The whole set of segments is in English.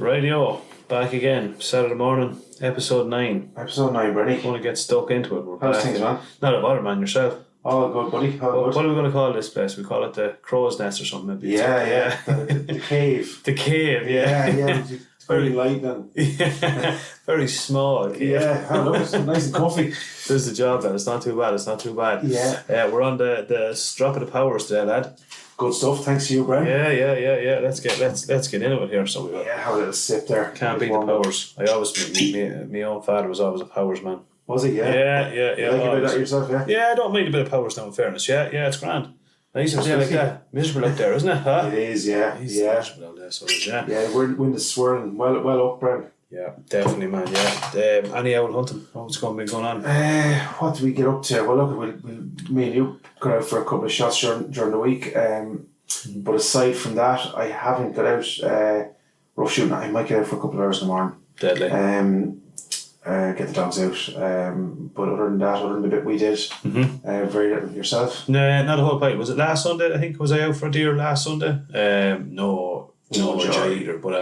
Radio, back again, Saturday morning, episode 9. Episode 9, Brady. Want to get stuck into it. We're How's back. things, man? Not a bother, man, yourself. All good, buddy. What are we going to call this place? We call it the Crow's Nest or something, maybe. Yeah. The cave. The cave, yeah. It's very light and... Yeah. Very small. Yeah, look, it's nice and comfy. This is the job, lad. It's not too bad. Yeah. We're on the strap of the powers today, lad. Good stuff, thanks to you, Brian. Yeah. Let's get into it here. So we have a little sip there. Can't beat the powers. I always my own father was always a powers man. Was he? Yeah. You like a bit of that yourself, yeah? Yeah, I don't mind a bit of powers now, in fairness. Yeah, it's grand. Nice and like that. Miserable out there, isn't it? Huh? It is, yeah. Miserable out there, so it is, yeah. Yeah, wind is swirling well up, Brian. Yeah, definitely, man. Yeah. Any owl hunting? What's going to be going on? What do we get up to? Well, look, me and you got out for a couple of shots during the week. But aside from that, I haven't got out rough shooting. I might get out for a couple of hours in the morning. Deadly. Get the dogs out. But other than the bit we did, very little yourself. No, not a whole pint. Was it last Sunday? I think was I out for a deer last Sunday? No joy either. But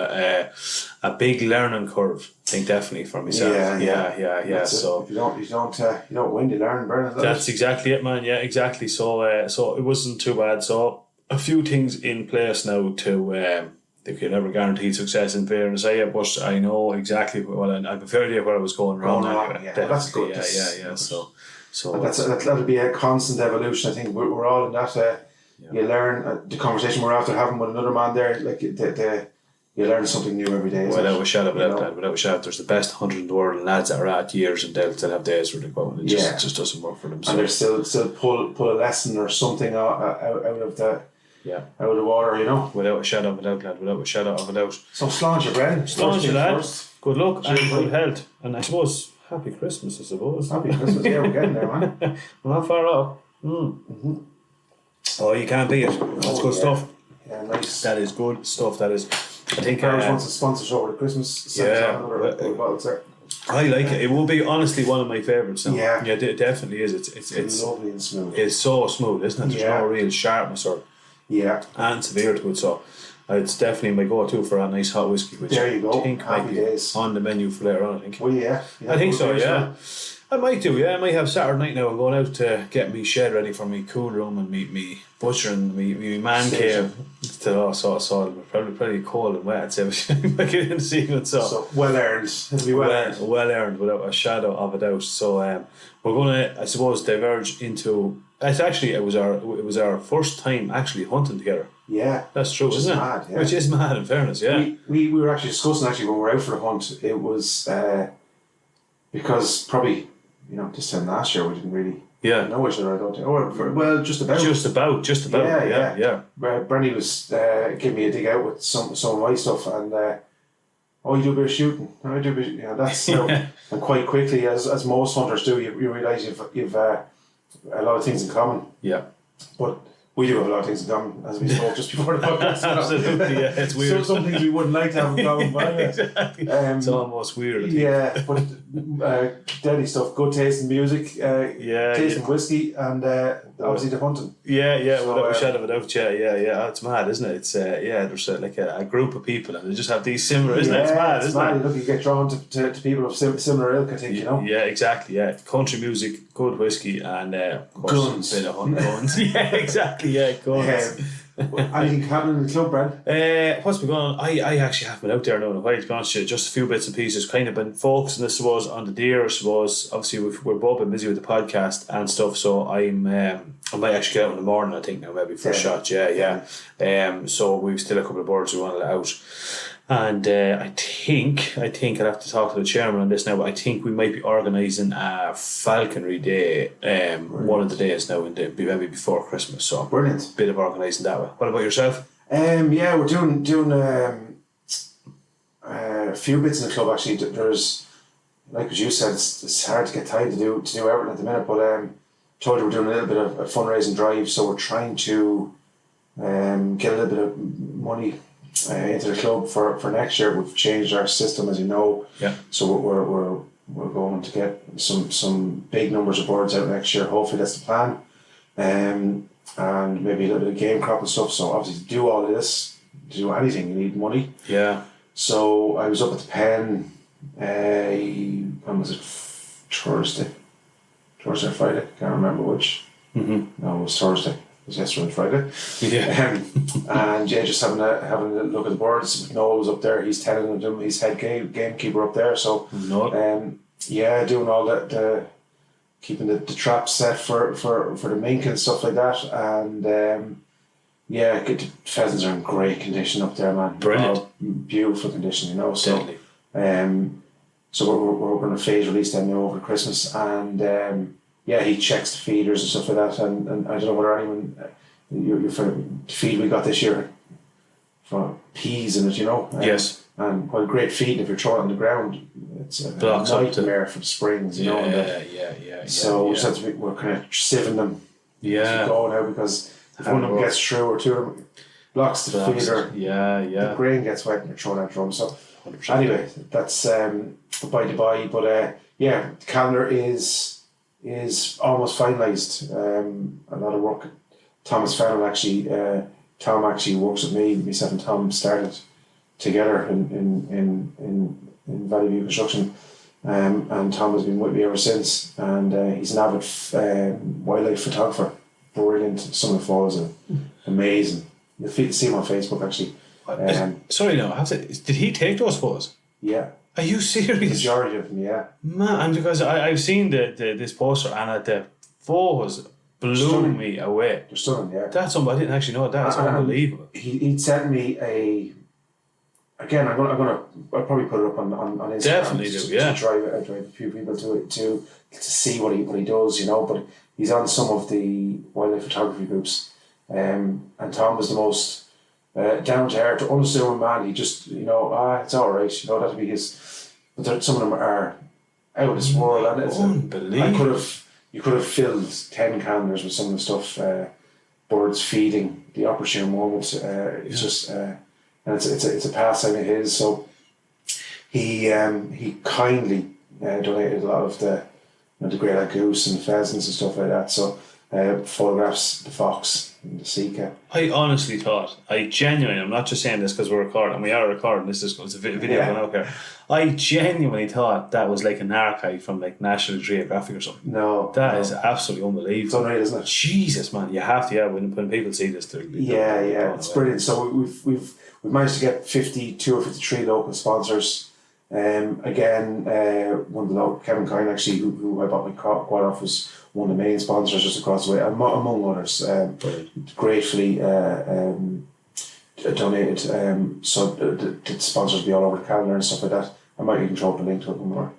a big learning curve. I think definitely for myself. Yeah. So if you don't win, you learn, Bernard. That's exactly it, man. Yeah, exactly. So it wasn't too bad. So a few things in place now to. They could never guarantee success in fairness, but I know exactly I have a fair idea where I was going wrong. Yeah, that's good. Yeah. So that'll be a constant evolution. I think we're all in that. You learn the conversation we're after having with another man there. Like you learn something new every day. Without a shadow of a doubt, there's the best 100 in the world, and lads that are at years and they'll have days where they go and it just doesn't work for them. So. And they're still pull a lesson or something out of that. Yeah. Out of the water, Without a shadow of a doubt, lad. Without a shadow of a doubt. So sláinte, Brendan. Sláinte, lad. Good luck and good health. And I suppose, happy Christmas, I suppose. Happy Christmas, yeah, we're getting there, man. We're not far off. Oh, you can't beat it. That's good stuff. Yeah, nice. That is good stuff, that is. I think Paris wants to sponsor us over the Christmas. I like it. It will be honestly one of my favourites now. Yeah. It definitely is. It's lovely and smooth. It's so smooth, isn't it? There's no real sharpness and severe to it, so it's definitely my go-to for a nice hot whiskey, which there you go. I think might be on the menu for later on, I think. Well, yeah. I think so, yeah. I might do, yeah. I might have Saturday night now. I'm going out to get me shed ready for me cool room and me butcher and me man cave. So probably cold and wet, so I might get in the season. So well earned. It'll be well earned without a shadow of a doubt. So we're going to, I suppose, diverge into. It was our first time actually hunting together. Yeah, that's true, isn't it? Mad, yeah. Which is mad, in fairness. Yeah, we were actually discussing when we were out for the hunt. It was because probably this time last year we didn't really know each other. I don't think. Or just about. Yeah. Bernie was giving me a dig out with some of my stuff and. You do a bit of shooting. I do a bit. That's and quite quickly, as most hunters do, you realise you've a lot of things in common. Yeah. But we do have a lot of things in common, as we spoke just before the podcast. Absolutely, yeah. It's weird. Some things we wouldn't like to have in common. But exactly. It's almost weird, I think. Yeah, but deadly stuff. Good taste in music. Taste in whiskey, and obviously the hunting. Yeah. So, without a shadow of a doubt, yeah. It's mad, isn't it? It's there's like a group of people, and they just have these similar. Isn't it? It's mad, isn't it? Look, you get drawn to people of similar ilk, I think. Yeah, exactly. Yeah, country music, good whiskey, and of course, guns. A bit of hunting guns. Yeah, exactly. Yeah, guns. Anything happening in the club, Brad? What's been going on? I actually haven't been out there now in a while, to be honest with you. Just a few bits and pieces. Kind of been focusing, I suppose, on the deer. I suppose obviously we're both been busy with the podcast and stuff. So I might actually get out in the morning. I think now maybe for a shot. Yeah. So we've still a couple of birds we want to let out. And I think I'd have to talk to the chairman on this now, but I think we might be organising a falconry day one of the days now, maybe before Christmas. So brilliant. Bit of organising that way. What about yourself? We're doing a few bits in the club actually. There's, like as you said, it's hard to get time to do everything at the minute, but told you we're doing a little bit of a fundraising drive, so we're trying to get a little bit of money into the club for next year. We've changed our system, as you know. Yeah. So we're going to get some big numbers of birds out next year. Hopefully that's the plan. And maybe a little bit of game crop and stuff. So obviously to do all of this, to do anything, you need money. Yeah. So I was up at the Pen. When was it? Thursday or Friday? Can't remember which. Mm-hmm. No, it was Thursday. It was yesterday, Friday. Yeah. And yeah, just having a look at the boards. Noel was up there. He's telling them he's head gamekeeper up there. So yeah, doing all the keeping the traps set for the mink and stuff like that. And yeah, the pheasants are in great condition up there, man. Brilliant. Beautiful condition, you know. So so we're going to phase release them now over Christmas, and yeah, he checks the feeders and stuff like that, and I don't know whether anyone your feed we got this year for peas in it, you know. Yes. And while great feed, if you're throwing it on the ground, it's a nightmare for the springs, you know. Yeah. So we're kind of sieving them as we go now, because if one of them gets through or two of them blocks the feeder, the grain gets wet and you're throwing out drum. So 100%. Anyway, that's by the by. But yeah, the calendar is almost finalised. A lot of work. Thomas Fennell actually, Tom actually works with me. Myself and Tom started together in Valley View Construction, and Tom has been with me ever since. And he's an avid wildlife photographer. Brilliant. Summer Falls are amazing. You'll see him on Facebook actually. Sorry, no. Did he take those photos? Yeah. Are you serious? The majority of them, yeah. Man, because I've seen this poster, and the photos blew me away. They're stunning, yeah. That's something I didn't actually know. That's unbelievable. He'd sent me a. Again, I'll probably put it up on Instagram. Definitely do, yeah. To drive a few people to see what he does, you know. But he's on some of the wildlife photography groups, and Tom was the most down to earth, unassuming man. He just, you know, it's all right, you know, that'll be his. But some of them are out of this world, and it's unbelievable. You could have filled 10 calendars with some of the stuff. Birds feeding, the opportune moment. It's just. And it's a pastime of his, so he kindly donated a lot of the grey-lag goose and pheasants and stuff like that. So photographs the fox and the sika. I honestly thought, I'm not just saying this because we're recording, and we are recording. It's a video going out here. I genuinely thought that was like an archive from like National Geographic or something. No, that is absolutely unbelievable. It's unreal, isn't it? Jesus, man, you have to. When people see this, it's brilliant. So we've managed to get 52 or 53 local sponsors. Again, one of the local, Kevin Kine actually, who I bought my quad off, was one of the main sponsors just across the way, among others. Gratefully donated. So the sponsors will be all over the calendar and stuff like that. I might even throw up a link to it more.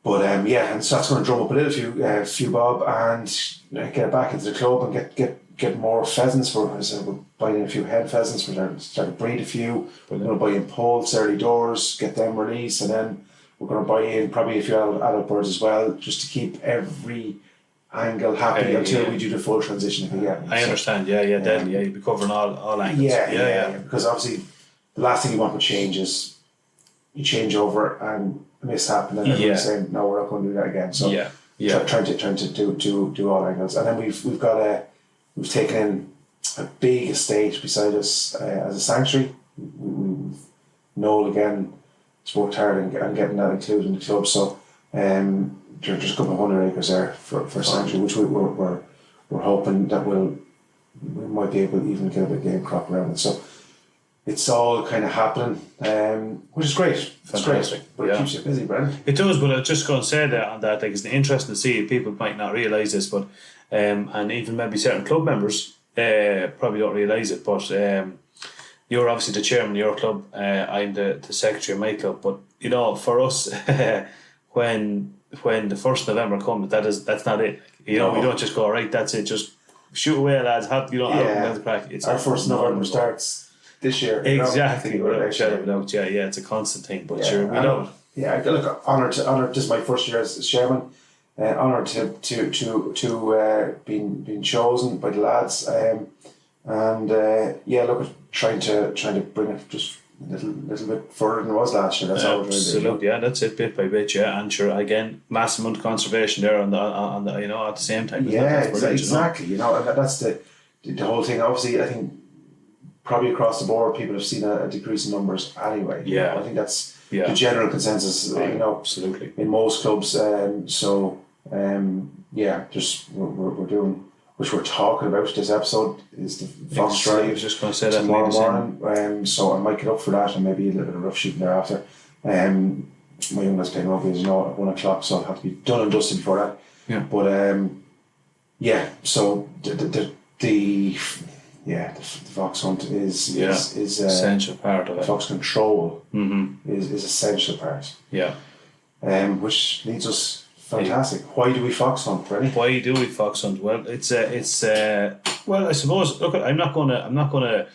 But yeah, and so that's going to drum up a little few bob and get it back into the club and get more pheasants. We're buying in a few head pheasants. We're starting to breed a few. We're going to buy in poults early doors, get them released, and then we're going to buy in probably a few adult birds as well, just to keep every angle happy until we do the full transition again. I understand. Deadly. You'll be covering all angles. Yeah. Because obviously, the last thing you want to change is you change over and a mishap, and then everyone's saying, "No, we're not going to do that again." So trying to do all angles, and then we've taken in a big estate beside us as a sanctuary. Noel again has worked hard and getting that included in the club. So there's a couple of 100 acres there for sanctuary, which we're hoping that we might be able to even get a bit of game crop around it. So it's all kind of happening, which is great. Fantastic. But it keeps you busy, Brendan. It does, but I was just going to say that on that, like, it's interesting to see. People might not realise this, but and even maybe certain club members probably don't realise it, but you're obviously the chairman of your club. I'm the secretary of my club. But you know, for us, when the 1st November comes, that's not it. You know, we don't just go, right, that's it. Just shoot away, lads. Have the crack. It's our 1st November starts this year. Exactly. It's a constant thing. But sure, we know it. Yeah, look, honoured. This is my first year as chairman. Honoured to being chosen by the lads. Trying to bring it just a little bit further than it was last year. That's all we're trying to do. Absolutely, that's it, bit by bit, and sure, again, massive amount of conservation there on the you know, at the same time. Exactly. You know, and that's the whole thing. Obviously, I think probably across the board, people have seen a decrease in numbers anyway. Yeah. I think that's the general consensus. Absolutely. In most clubs. Just we're doing, which we're talking about this episode, is the Fox Drive. I was just going to say that tomorrow morning. So I might get up for that, and maybe a little bit of rough shooting thereafter. My young man's playing rugby, as you know, at 1 o'clock, so I'll have to be done and dusted before that. Yeah. But so the Fox Hunt is essential part of it. Fox Control is essential part. Yeah. Which leads us fantastic. Why do we Fox Hunt, Brenny? Why do we Fox Hunt? Well, it's well, I suppose. Look, I'm not gonna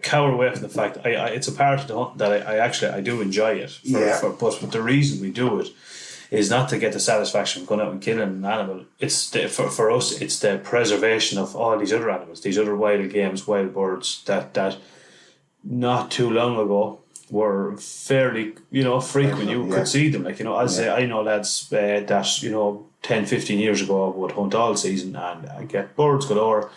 cower away from the fact it's a part of the hunt that I do enjoy it. But the reason we do it is not to get the satisfaction of going out and killing an animal. It's for us. It's the preservation of all these other animals, these other wild games, wild birds that not too long ago were fairly frequent. You could see them, I know lads that 10, 15 years ago would hunt all season and get birds galore.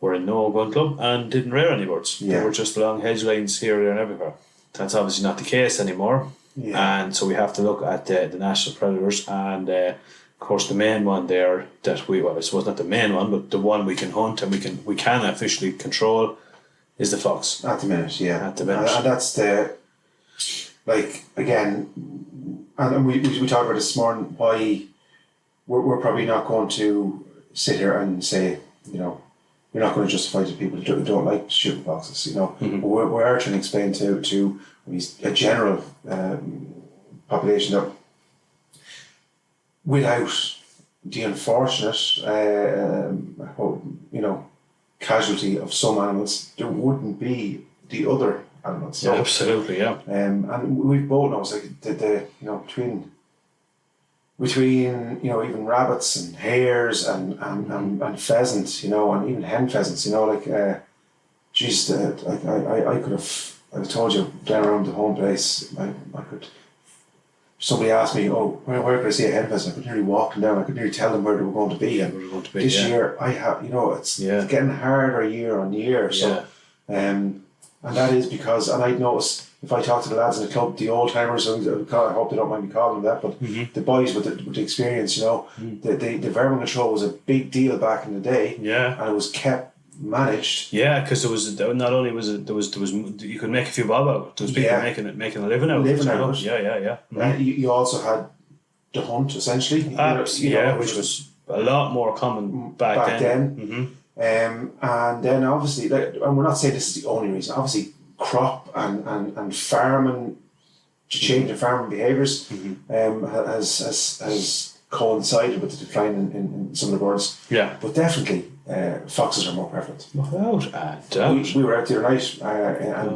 Were in no gun club and didn't rear any birds. They were just along hedge lines here, there and everywhere. That's obviously not the case anymore. And so we have to look at the national predators, and of course the main one there that I suppose not the main one, but the one we can hunt and we can officially control is the fox. At the minute, yeah. At the minute. And that's again, and we talked about this morning, why we're probably not going to sit here and say, you're not going to justify to people who don't like shooting foxes, Mm-hmm. We are trying to explain to a general population that without the unfortunate casualty of some animals, there wouldn't be the other animals. So, absolutely, yeah. And we both know, it's like between even rabbits and hares and pheasants, and even hen pheasants, I could have, I told you, down around the home place, I could. Somebody asked me, where could I see a hen pheasant? I could nearly walk them down. I could nearly tell them where they were going to be. And this year, I have, it's getting harder year on year. So, and that is because, and I'd noticed, if I talk to the lads in the club, the old timers, I hope they don't mind me calling them that, but the boys with the experience, the vermin control was a big deal back in the day, and it was kept managed. Yeah, because there was not only there was you could make a few bob out. There was people making a living out. Yeah. Mm-hmm. You also had the hunt essentially. Which was a lot more common back then. Mm-hmm. And then obviously, and we're not saying this is the only reason. Obviously, crop and farming, change in farming behaviours, has coincided with the decline in some of the birds. Yeah, but definitely. Foxes are more prevalent. Without a doubt. We were out the other night, and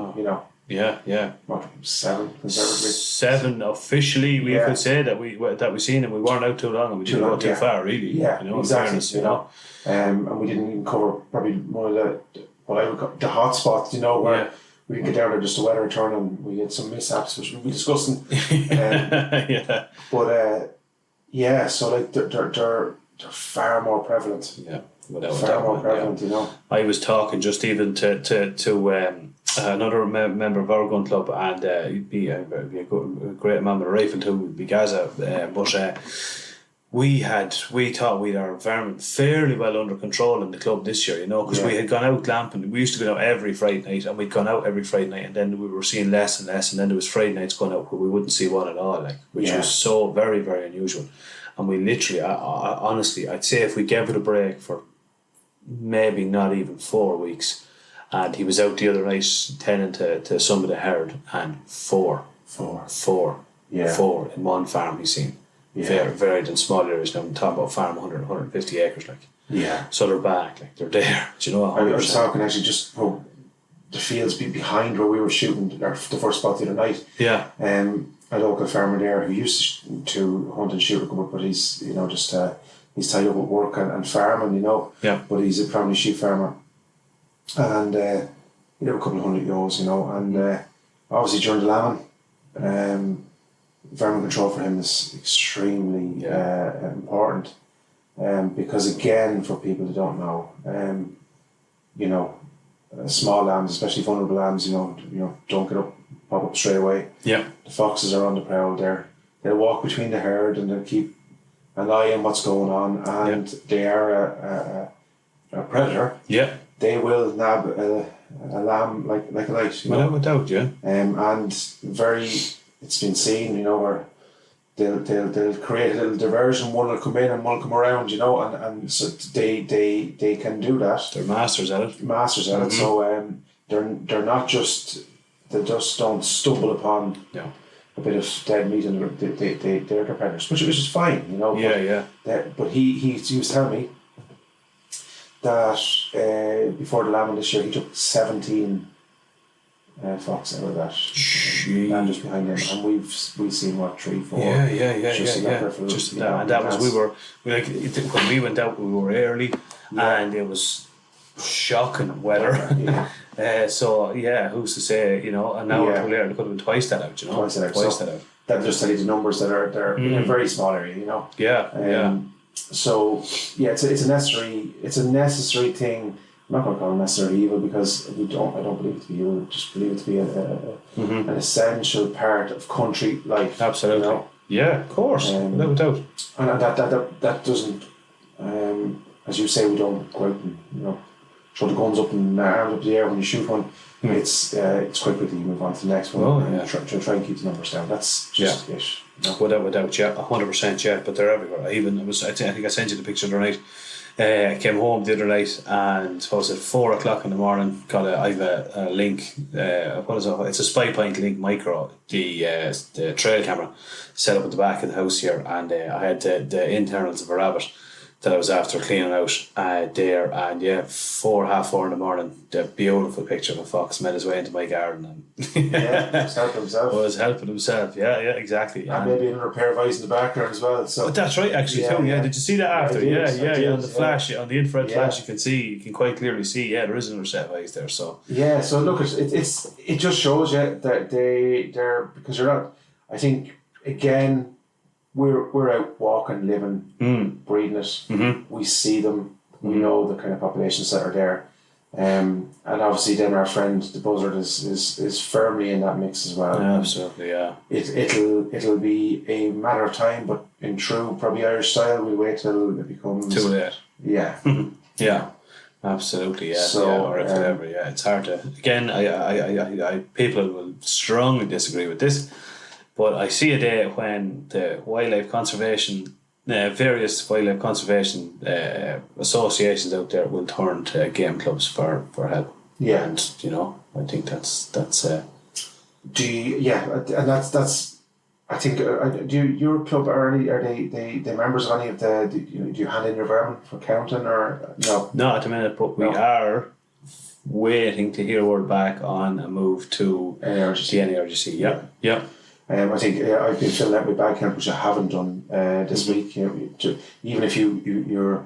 what, 7 conservatively? 7 officially. We could say that we seen, and we weren't out too long, and we didn't go too far, really. Yeah, exactly. Fairness, and we didn't even cover probably one of what I would call the hot spots. Where we didn't get down there just the weather turn, and we had some mishaps, which would be disgusting. But so they're far more prevalent. Yeah. Without prevalent, I was talking just even to another member of our gun club, and he'd be a great man with a rifle too, would be Gaza. But we thought we had our environment fairly well under control in the club this year, because we had gone out glamping. We used to go out every Friday night, and we'd gone out every Friday night, and then we were seeing less and less, and then there was Friday nights going out where we wouldn't see one at all, which was so very, very unusual. And we literally, honestly, I'd say if we gave it a break for maybe not even 4 weeks, and he was out the other night tending to some of the herd, and four in one farm he's seen. Very varied in small areas. Now I'm talking about farm 150 acres, so they're back, they're there. Do you know? I was talking actually just the fields behind where we were shooting the first spot the other night. A local farmer there who used to hunt and shoot, but he's he's tied up with work and farming, but he's a family sheep farmer, and a couple of hundred ewes, and obviously during the lambing, vermin control for him is extremely important, because again, for people who don't know, small lambs, especially vulnerable lambs, you know, don't get up, pop up straight away. Yeah. The foxes are on the prowl there. They'll walk between the herd and they'll keep an eye on what's going on, and they are a predator. Yeah. They will nab a lamb like a light, you know. Without doubt, yeah. And it's been seen, you know, where they'll create a little diversion. One will come in and one will come around, you know, and so they can do that. They're masters at it. So they're not just, they just don't stumble upon a bit of dead meat, and they're the predators, which is fine, you know. But he was telling me that before the lambing this year, he took 17 fox out of that land just behind him, and we've seen what 3, 4. Just that, and that was when we went out, we were early, and it was shocking weather. Who's to say, you know? And now we're too late. It could have been twice that out, you know. Twice that out. That just tell you the numbers that are in a very small area, you know. So it's a necessary thing. I'm not going to call it necessary evil, because I don't believe it to be evil. I just believe it to be an essential part of country life. Absolutely. You know? Yeah, of course, without doubt. And that doesn't, as you say, we don't go out and, you know, throw the guns up and arms up in the air when you shoot one. It's quite quickly you move on to the next one and try and keep the numbers down. That's just it. You know? Without doubt, 100%, but they're everywhere. I think I sent you the picture the other night. I came home the other night, and what was it, 4 o'clock in the morning, I have a link, what is it? It's a SpyPoint Link Micro, the trail camera set up at the back of the house here, and I had the internals of a rabbit that I was after cleaning out there, and 4:30 in the morning, the beautiful picture of a fox made his way into my garden, and was helping himself. Yeah, exactly. And maybe another pair of eyes in the background as well. So but that's right, actually, too. Yeah, did you see that after? On the flash, on the infrared flash, you can quite clearly see. Yeah, there is another set of eyes there. So so look, it just shows you that they're, because you're not. I think again, we're out walking, living, breeding it. Mm-hmm. We see them. We know the kind of populations that are there, and obviously then our friend the buzzard is firmly in that mix as well. Absolutely, yeah. It'll be a matter of time, but in true probably Irish style, we'll wait till it becomes too late. Yeah. Yeah. Absolutely, yeah. So, or if it ever, it's hard to. Again, I people will strongly disagree with this. But I see a day when the wildlife conservation, various wildlife conservation associations out there will turn to game clubs for help. Yeah, and you know, I think that's. And that's. I think your club are they members of any of the? Do you hand in your vermin for counting or no? Not at the minute, but we are waiting to hear word back on a move to the NARGC. Yeah. I think I've been filling out my bag count, which I haven't done this week. You know, even if we were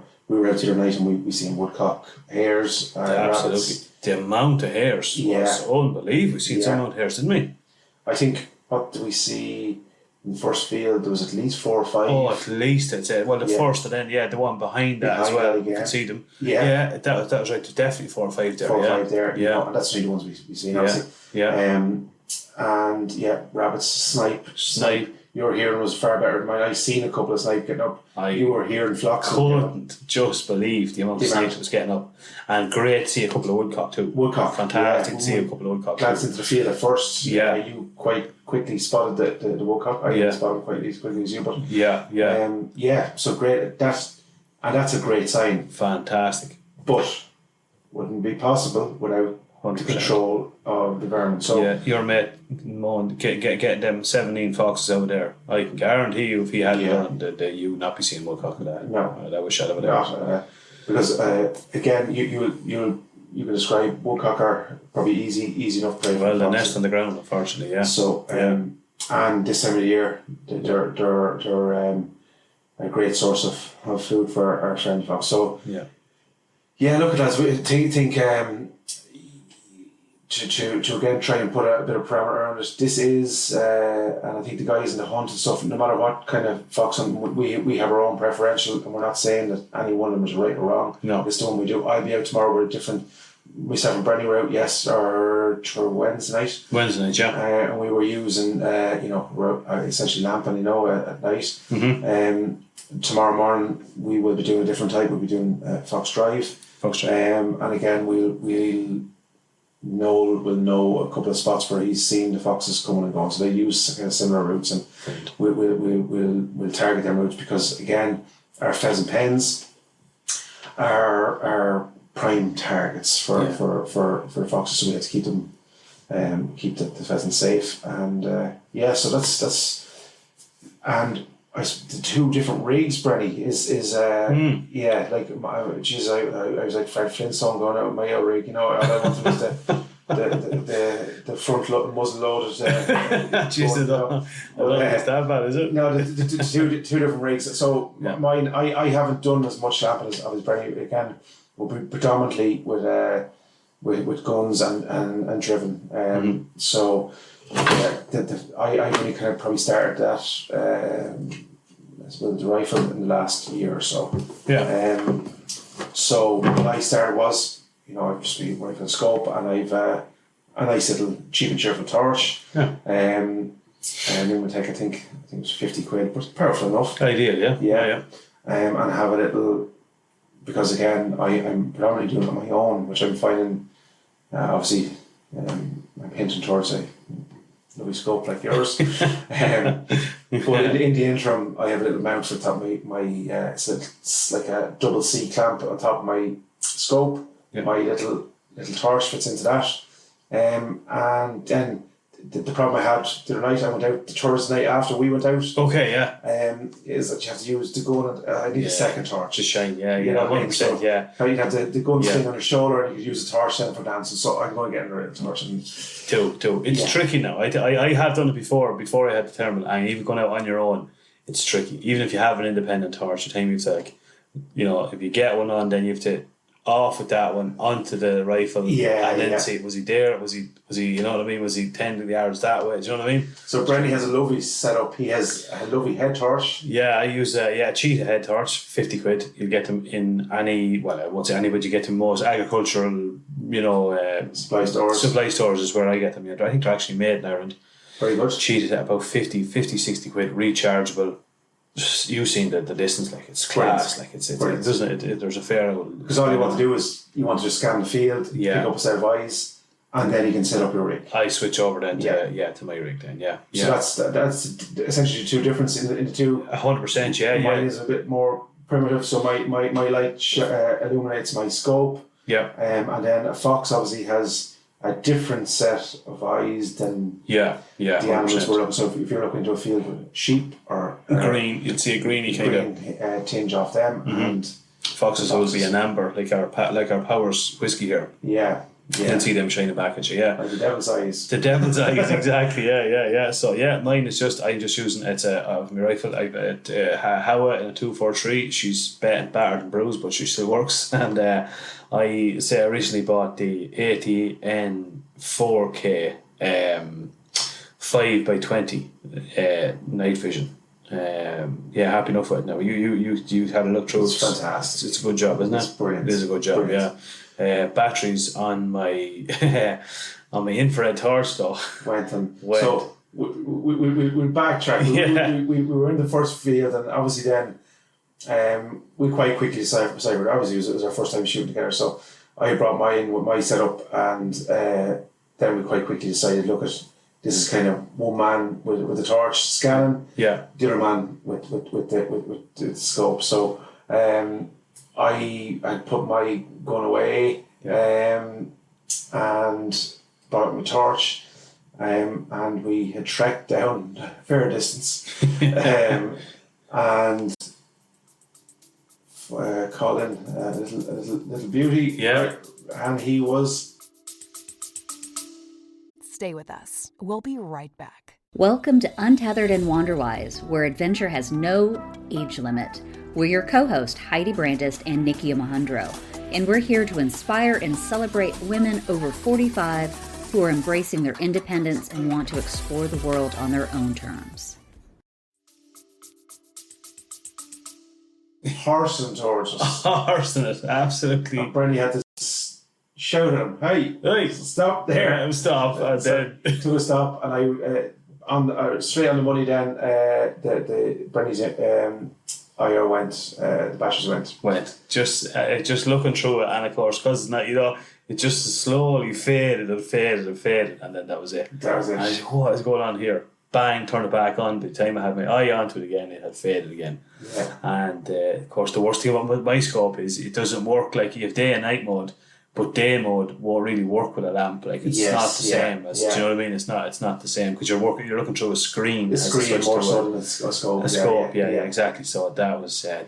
out the other night and we seen woodcock, hares, absolutely, rabbits. The amount of hares was unbelievable. We seen some amount of hares, didn't we? I think, what do we see in the first field? There was at least 4 or 5. Oh, at least I'd say. Well, the first, and then the one behind that as well. You can see them. Yeah, that was right. There's definitely 4 or 5 there. 4 or 5 there. Yeah, you know, and that's really the ones we seen. Obviously. And rabbits, snipe. Your hearing was far better than mine. I've seen a couple of snipe getting up. You were hearing flocks. Couldn't just believe the amount of snipe that was getting up, and great to see a couple of woodcock too. Fantastic to see a couple of woodcock. Glanced into the field at first. You quite quickly spotted the woodcock. I didn't spot it quite as quickly as you, but So great. That's a great sign. Fantastic. But wouldn't be possible without 100%. The control of the vermin. So your mate Moan get them 17 foxes out there. I can guarantee you, if he hadn't done that, you would not be seeing woodcock in that. No, that was shut of it. Because again, you can describe woodcock are probably easy enough prey. Well, the nest on the ground, unfortunately. Yeah. So and this time of the year, they're a great source of food for our friend fox. So look at that. So think. To again try and put a bit of parameter around it. This is, and I think the guys in the hunt and stuff, no matter what kind of fox hunt, we have our own preferential, and we're not saying that any one of them is right or wrong. No, it's the one we do. I'll be out tomorrow with a different myself and Brenny were out Wednesday night. Wednesday night, yeah. And we were using, we're essentially lamping, at night. Tomorrow morning we will be doing a different type. We'll be doing Fox Drive. And again, Noel will know a couple of spots where he's seen the foxes coming and going. So they use kind of similar routes, and we'll target them routes because again, our pheasant pens are prime targets for the foxes. So we have to keep them, keep the pheasants safe, and so that's and. The two different rigs, Brenny, is like I was like Fred Flintstone going out with my old rig. All I wanted was the front muzzle loaded. Jesus, it's that bad, is it? No, the two different rigs. So mine, I haven't done as much lamping as Brenny. Again, will be predominantly with guns and driven. So I only kind of probably started that. With the rifle in the last year or so. So what I started was, I've just been working on scope, and I've a nice little cheap and cheerful torch. And it would take I think it was £50, but powerful enough. Ideal, yeah. And have a little, because again I'm predominantly doing it on my own, which I'm finding obviously I'm hinting towards a lovely scope like yours. But in the interim, I have a little mount on top of my it's like a double C clamp on top of my scope. My little torch fits into that. And then the problem I had the other night, I went out the Thursday night after we went out. Okay, yeah. Is that you have to use the gun, and I need a second torch. To shine, yeah, you know what I mean? So yeah. You'd have the gun sling on your shoulder, and you could use the torch then for dancing. So I'm going to get a torch. It's tricky now. I have done it before I had the thermal, and even going out on your own, it's tricky. Even if you have an independent torch, the time it's like, if you get one on, then you have to off with that one onto the rifle, and then see, was he there? Was he? You know what I mean? Was he 10 yards that way? Do you know what I mean? So Brenny has a lovely setup. He has a lovely head torch. Yeah, I use a cheetah head torch, £50. You get them in any, well, I won't say any, but you get them most agricultural, supply stores. Supply stores is where I get them. I think they're actually made in Ireland. Very good. Cheetah at about 60 quid, rechargeable. You've seen the distance, like it's class, like it's doesn't it? There's a fair. Because all you want to do is you want to just scan the field, pick up a set of eyes, and then you can set up your rig. I switch over then to my rig then, So that's essentially the two differences in the two. 100%, yeah. Mine is a bit more primitive, so my light illuminates my scope. Yeah. And then a fox obviously has a different set of eyes than the animals we're looking. So if you're looking into a field with sheep or green, you'll see a greeny kind of tinge off them, and foxes will be an amber, like our Powers whiskey here. Yeah. You can see them shining back at you, Like the devil's eyes. The devil's eyes, exactly, yeah. So mine is I'm just using my rifle. I've Howa in a 243. She's battered and bruised, but she still works. And I recently bought the ATN 4K 5x20 night vision. Happy enough with it now. You had a look through. It's fantastic. It's a good job, isn't it? It's brilliant. It is a good job, brilliant. Batteries on my on my infrared torch though. So we backtrack. We were in the first field, and obviously then we quite quickly decided obviously it was our first time shooting together. So I brought mine with my setup, and then we quite quickly decided, look at this is kind of one man with the torch scanning, the other man with the scope. So I put my gun away and brought my torch, and we had trekked down a fair distance and called in a little beauty. Yeah. And he was. Stay with us. We'll be right back. Welcome to Untethered and Wanderwise, where adventure has no age limit. We're your co-host, Heidi Brandist and Nikki Mahundro, and we're here to inspire and celebrate women over 45 who are embracing their independence and want to explore the world on their own terms. Horsing towards us. Horsing it, absolutely. And Brenny had this shouted at him, hey, stop there. Yeah, stop. And then Took a stop, and I straight on the money. Then the Brenny's IR went, the Bashers went. just looking through it, and of course, because it's not, it just slowly faded, and then that was it. That was it. And I said, what is going on here? Bang, turn it back on. By the time I had my eye onto it again, it had faded again. Yeah. And of course, the worst thing about my scope is it doesn't work like you have day and night mode, but day mode won't really work with a lamp. Like it's not the same as. Do you know what I mean? It's not the same because you're looking through a screen. The screen more so than a scope. A scope, yeah, exactly. So that was a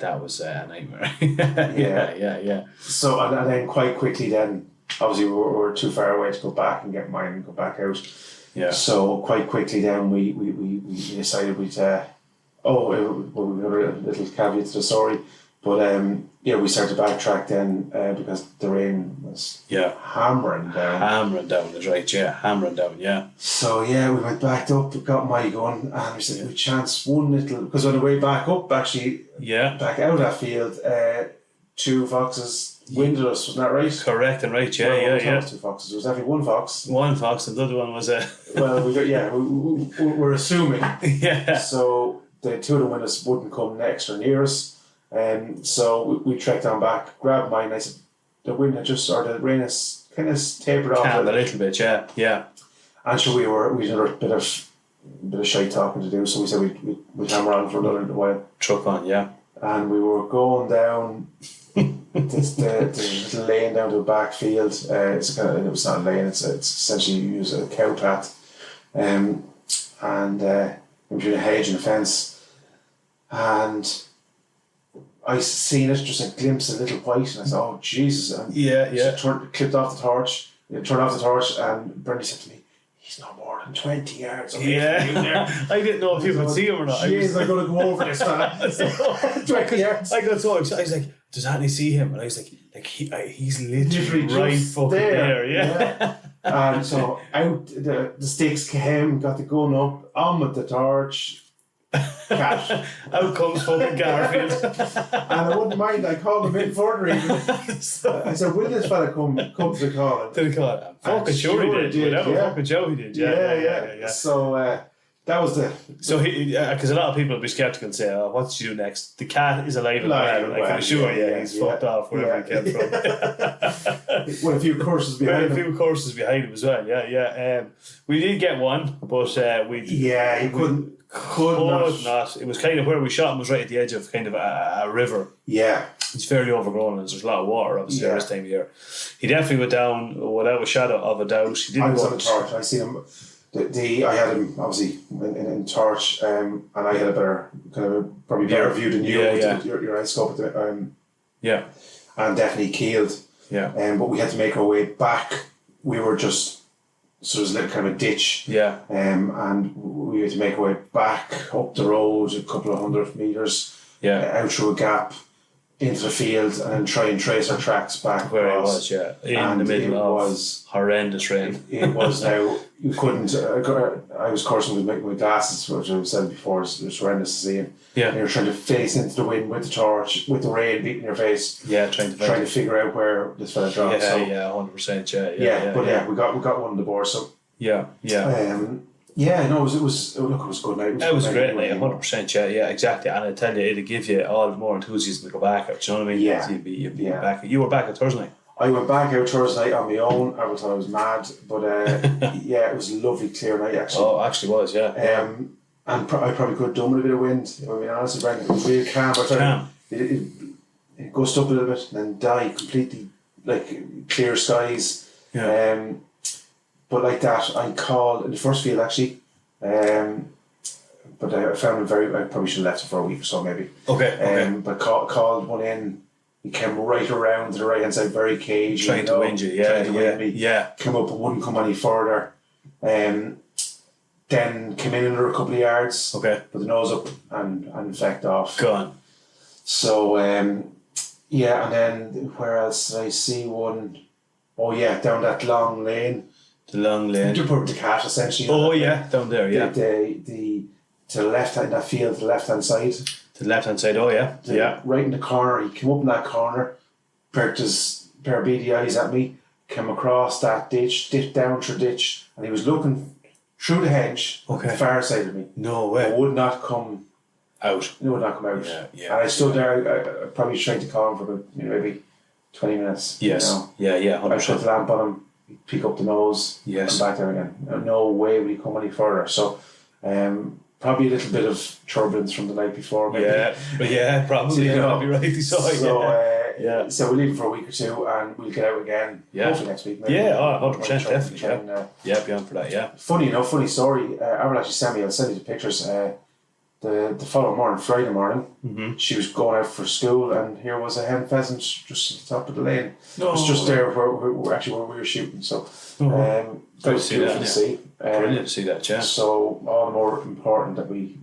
nightmare. yeah. So and then quite quickly, then obviously we were too far away to go back and get mine and go back out. Yeah. So quite quickly, then we decided we'd. We got a little caveat to the story, but we started to backtrack then because the rain was hammering down. Hammering down, that's right. Yeah, hammering down. Yeah. So we went back up, got my gun, and we said we chanced one little because on the way back up, actually, back out of that field, 2 foxes winded us. Wasn't that right? Correct and right. Yeah. 2 foxes. There was actually 1 fox. 1 fox, and the other one was a. Well, we're assuming. Yeah. So the 2 of the winners wouldn't come next or near us, so we trekked on back, grabbed mine. I said the wind had the rain has kind of tapered off a little bit. Yeah. And so we had a bit of shite talking to do. So we said we'd hammer on for another while. Truck on, yeah. And we were going down the little lane down to the back field. It was not a lane. It's essentially you use a cow path, and in between a hedge and a fence, and I seen it, just a glimpse of little white, and I said, "Oh Jesus!" And clipped off the torch. Turned off the torch, and Bernie said to me, "He's not more than 20 yards away from you there." I didn't know if you could see him or not. Jeez, I'm going to go over this fella. 20 yards. I got so excited. I was like, "Does Anthony see him?" And I was like he's literally right just fucking there. Yeah. And so out the sticks came, got the gun up, on with the torch. Cat. Out comes fucking Garfield. And I wouldn't mind, I called him in further even. I said, will this fella come to the call? To the call. Fucking sure he did. Without a fucking show he did. Yeah. So that was the... So because a lot of people will be sceptical and say, "Oh, what did you do next?" The cat is alive and well. I can assure you, he's fucked off wherever he came from. With a few courses behind him. A few courses behind him as well. Yeah. We did get one, but we... Yeah, you couldn't... Could not. It was kind of where we shot him was right at the edge of kind of a river. Yeah. It's fairly overgrown and there's a lot of water obviously this time of year. He definitely went down without a shadow of a doubt. He didn't. I was on the torch. I seen him. I had him obviously in torch, and I had a better probably better view than you with your eye scope. And definitely keeled. Yeah. But we had to make our way back. We were just. So there's a little kind of a ditch. Yeah. And we had to make our way back up the road a couple of 100 metres. Yeah. Out through a gap into the field and then try and trace our tracks back where across. It was, in the middle of horrendous rain. It was now, you couldn't, I was coursing with my glasses, which I've said before, it was horrendous to see him. Yeah. And you're trying to face into the wind with the torch, with the rain beating your face. Yeah, trying to figure out where this fella dropped. 100%. We got one on the board. So yeah. It was a good night. It was a great night, 100%. Yeah, exactly. And I tell you, it'll give you all the more enthusiasm to go back out. Do you know what I mean? Yeah. You'd be back. You were back at Thursday night. I went back out Thursday night on my own. I thought I was mad, but it was a lovely, clear night actually. Oh, actually was, yeah. And I probably could have done with a bit of wind. If I'm being honest, it was really calm. It gusted up a little bit and then died completely, like clear skies. Yeah. But like that, I called in the first field actually. But I found him I probably should have left it for a week or so maybe. Okay. But called one in. He came right around to the right hand side, very cagey. Trying to wind you, yeah. Came up and wouldn't come any further. Then came in another couple of yards. Okay. Put the nose up and fecked off. Gone. So and then where else did I see one? Oh yeah, down that long lane. The long lane. The cat essentially. Oh yeah, down there, yeah. The to the left hand, that field, to the left hand side. To the left hand side, oh yeah. Right in the corner. He came up in that corner, perked his pair of beady eyes at me, came across that ditch, dipped down through the ditch, and he was looking through the hedge on the far side of me. No way. It would not come out. It would not come out. Yeah. And I stood there, I probably tried to call him for about, maybe 20 minutes. Yes. You know. Yeah, 100%. I put the lamp on him, he'd pick up the nose, yes. come back there again. No way would he come any further. So, probably a little bit of turbulence from the night before. Maybe. Yeah, probably. So, Probably rightly so. So we'll leave it for a week or two and we'll get out again. Hopefully next week. Maybe. 100%, definitely. Beyond for that, Funny story. Avril actually sent me, I'll send you the pictures. The following morning, Friday morning, she was going out for school and here was a hen pheasant just at the top of the lane. It was just there where we were shooting. So that was beautiful to see. Brilliant to see that, yeah. So all the more important that we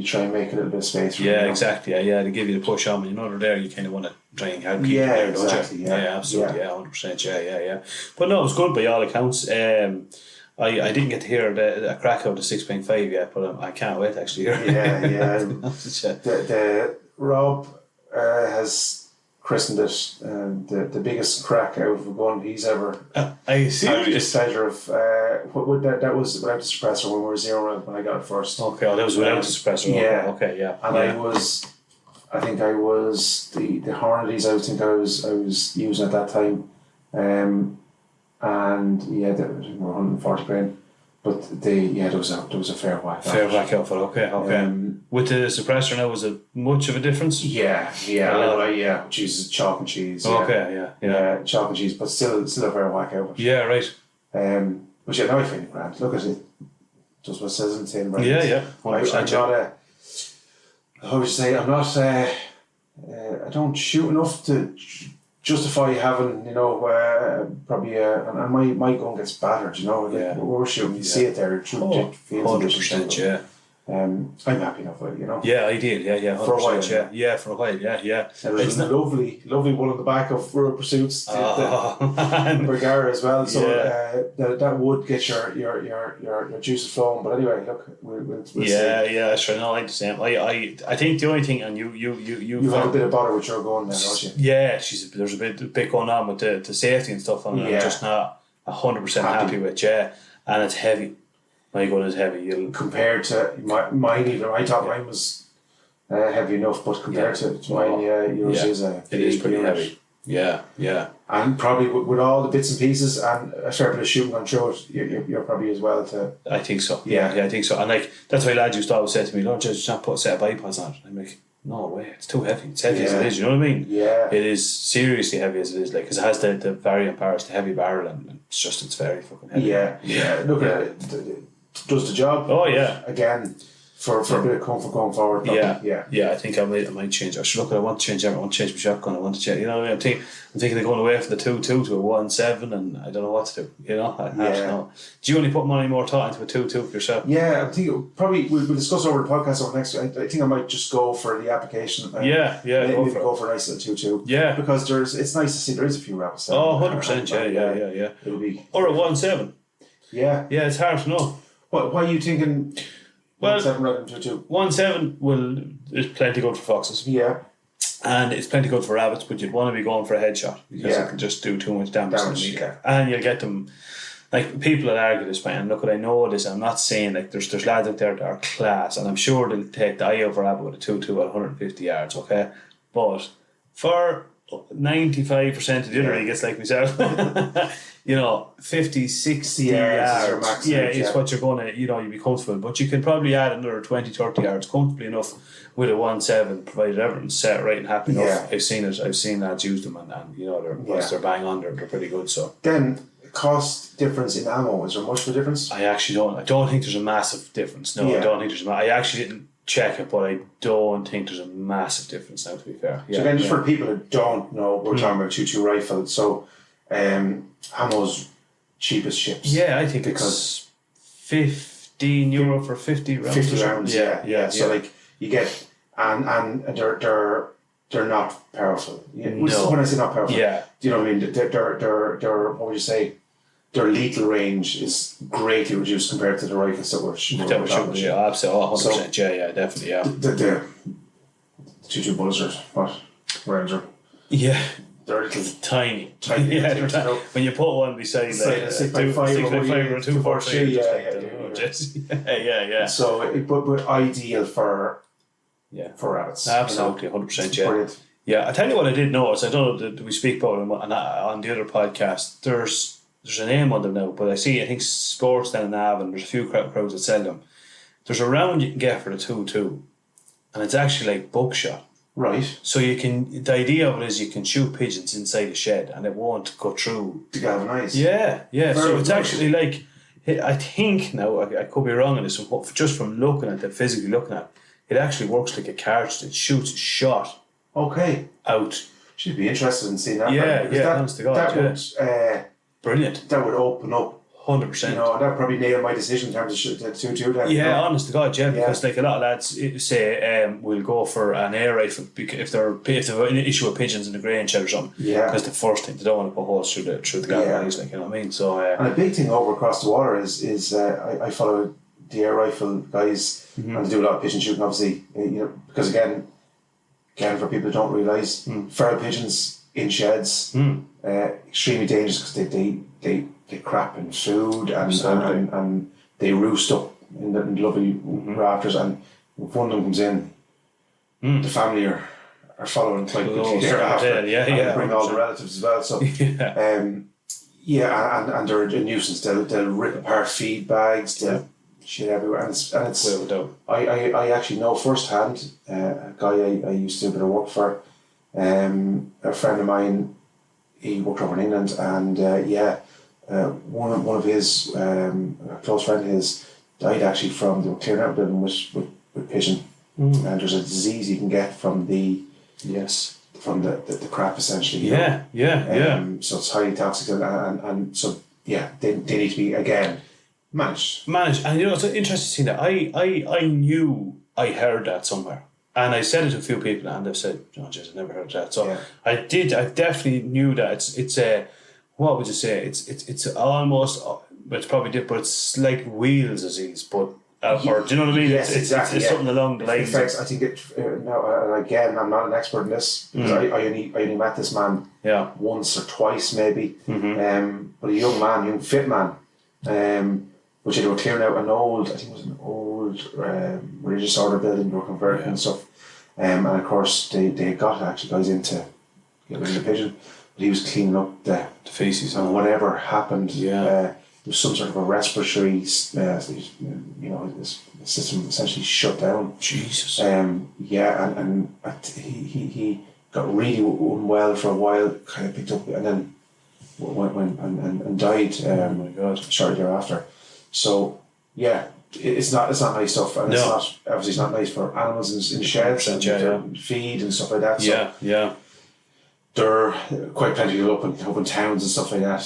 try and make a little bit of space for them. Exactly. To give you the push on when you know they're there, you kind of want to try and help keep them there, exactly, don't you? Absolutely, 100%, yeah. But no, it was good by all accounts. I didn't get to hear a crack out of 6.5 yet, but I can't wait to actually hear it. The Rob has christened it the biggest crack out of a gun he's ever I see. had the pleasure of. That was without the suppressor when we were zeroing when I got it first. Okay, that was without the suppressor. Yeah. Okay, yeah. And I think I was the Hornadies. I think I was using at that time. And they were 140 grain, but there was a fair whack. Fair whack out for okay. With the suppressor now, was it much of a difference? Yeah. Jesus, chalk and cheese. Okay, yeah. Chalk and cheese, but still a fair whack out. Yeah, right. But now I find it grand. Look at it. Does what it says in the tin, right? Yeah. 100%. I'm not how would you say? I'm not. I don't shoot enough to justify having, probably and my gun gets battered, like we're shooting, you see it there, it feels 100%, yeah. I'm happy enough with it, Yeah, ideal, yeah, 100%, for a while, yeah, for a while, yeah. There's a lovely one on the back of Rural Pursuits, man. Bergara as well. So that would get your juices flowing. But anyway, look, we'll see. Sure. No, I like the same. I think the only thing, and you have a bit of bother with your gun, then, don't you? Yeah, there's a bit going on with the safety and stuff on it. I'm just not 100% happy with. Yeah, and it's heavy. My gun is heavy. Compared to mine, even I thought mine was heavy enough, but compared to mine, yours is it is pretty heavy. Yeah. And probably with all the bits and pieces and a fair bit of shooting on through it, you're probably as well to. I think so. Yeah, I think so. And that's why lads used to always say to me, "Don't just not put a set of bypass on it." I'm like, no way, it's too heavy. It's heavy as it is. You know what I mean? Yeah. It is seriously heavy as it is, because it has the variant powers, the heavy barrel, and it's very fucking heavy. Yeah. Look at it. Does the job. Oh yeah. Again, for a bit of comfort going forward. Yeah. I think I might change. I should look at. I want to change everything. I want to change my shotgun. I want to change. You know what I mean? I'm thinking of going away from the 2.2 to a 1.7, and I don't know what to do. I have to know. Do you only put any more thought into a 2.2 for yourself? Yeah, I think probably we'll discuss over the podcast over next. I think I might just go for the application. Maybe go for a nice little 2.2. Yeah, because it's nice to see there is a few rabbits. 100%. Yeah. It'll be or a 1.7. Yeah, it's hard to know. Why are you thinking? Well, 1.7 rather than 2.2. 1.7 is plenty good for foxes. Yeah. And it's plenty good for rabbits, but you'd want to be going for a headshot because it can just do too much damage to the meat. And you'll get them. Like, people that argue this, man, look, I know this, I'm not saying, there's lads out there that are class, and I'm sure they'll take the eye over rabbit with a 2.2 at 150 yards, okay? But for 95% of the other idiots like myself, 50, 60 yards, it's what you're going to, you'd be comfortable. But you can probably add another 20, 30 yards comfortably enough with a 1.7, provided everything's set right and happy enough. I've seen lads use them, and they're bang on, they're pretty good. So then, cost difference in ammo, is there much of a difference? I actually don't. I don't think there's a massive difference. No, I don't think there's. I actually didn't check it, but I don't think there's a massive difference now, to be fair. So then, just for people who don't know, we're talking about 2.2 rifle. So, ammo's cheap as chips. Yeah, I think it's €15 for 50 rounds. 50 rounds, yeah. So you get and they're not powerful. No. When I say not powerful, do you know what I mean? They're what would you say? Their lethal range is greatly reduced compared to the rifles that were shooting. Absolutely, 100%. Definitely, The 2.2 bullets are what rounds are? Yeah. They're little tiny. Tiny, Yeah, you know. when you put one beside like a a 6x5 or a 2x4, yeah. So, but ideal for Yeah. rabbits. Absolutely, 100%. Yeah. Brilliant. Yeah, I tell you what I did notice. I don't know. Did we speak about it on the other podcast? There's a name on them now, but I think Sports down in Avon. There's a few crowds that sell them. There's a round you can get for the 2-2, and it's actually like buckshot. Right. So the idea of it is you can shoot pigeons inside a shed, and it won't go through. To galvanise. Yeah. So Very it's good. actually like, I think now I could be wrong on this, just from looking at it, physically looking at it, actually works like a cartridge. It shoots a shot Okay. out. Should be interested in seeing that. Yeah, because yeah, honest to God, that yeah. would Brilliant. that would open up. 100%. You know, and that probably nailed my decision in terms of the 2-2. Then, Yeah, you know. honest to God, yeah, because like a lot of lads say we'll go for an air rifle if they've an issue with pigeons in the grain shed or something. Yeah. Because the first thing they don't want to put holes through the galvanise, like, you know what I mean. So And a big thing over across the water is I follow the air rifle guys and they do a lot of pigeon shooting. Obviously, you know, because again for people who don't realise, feral pigeons in sheds extremely dangerous because they crap in food and they roost up in the lovely rafters, and if one of them comes in, the family are following quite quickly thereafter. Yeah, and yeah. they bring all the relatives as well. So and they're a nuisance. They'll rip apart feed bags. They'll shit everywhere, and it's I actually know firsthand a guy I used to do a bit of work for, a friend of mine. He worked over in England, and one of his a close friend of his died actually from, they were clearing out a building with pigeon, and there's a disease you can get from the crap essentially. Yeah. So it's highly toxic, and so they need to be again managed. And you know, it's interesting to see that. I knew I heard that somewhere, and I said it to a few people, and they've said, "Oh, jeez, I never heard that." So I definitely knew that it's a, what would you say? It's almost, it's probably different, but it's like wheels disease, but or do you know what I mean? Yes, it's exactly. something along the lines. Affects, I think it. Now again, I'm not an expert in this because I only met this man once or twice maybe. But a young fit man. Which they were clearing out an old religious order building, they were converting and stuff. And of course they got actually guys in to get rid of the pigeon, but he was cleaning up the feces and whatever happened. Yeah. It was some sort of a respiratory, his system essentially shut down. Jesus. And he got really unwell for a while, kind of picked up, and then went and died. Oh my God. Shortly thereafter. So it's not nice stuff, and it's not nice for animals in sheds and feed and stuff like that. So there are quite plenty of up in towns and stuff like that.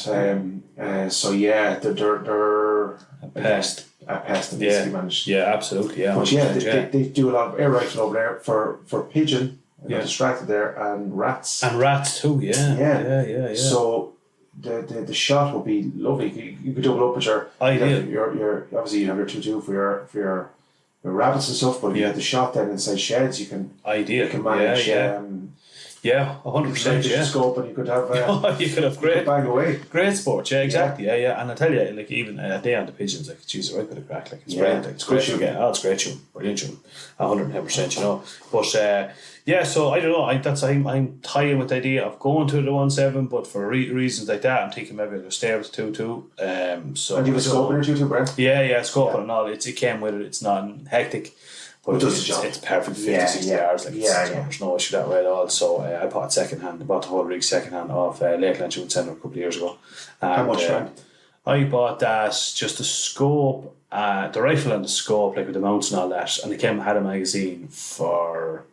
They're a pest that needs to be managed. Yeah, absolutely. Yeah, but they do a lot of air rifle over there for pigeon. Got distracted there, and rats too. Yeah. So the shot would be lovely. You could double up with your obviously you have your 2-2 for your rabbits and stuff, but if you have the shot then inside sheds, you can manage. 100%. Yeah, scope, and you could have you could have great sport. Yeah, exactly. Yeah. And I tell you, like even a day on the pigeons, like geez, right bit of crack. Like it's brilliant. Like, it's great shooting. It's great shooting. Brilliant shooting. 110%. You know, but so I don't know. I'm tying with the idea of going to the 1-7, but for reasons like that, I'm thinking maybe I'll stay with the 2-2. So and you have a scope in your 2-2, Brent? Yeah, scope and all. It came with it. It's not hectic. But it's perfect 50-60 yards. Like there's no issue that way at all. So I bought second-hand. I bought the whole rig second-hand off Lakeland Shooting Centre a couple of years ago. And, how much, right? I bought that, just the scope, the rifle and the scope, like with the mounts and all that. And it had a magazine for,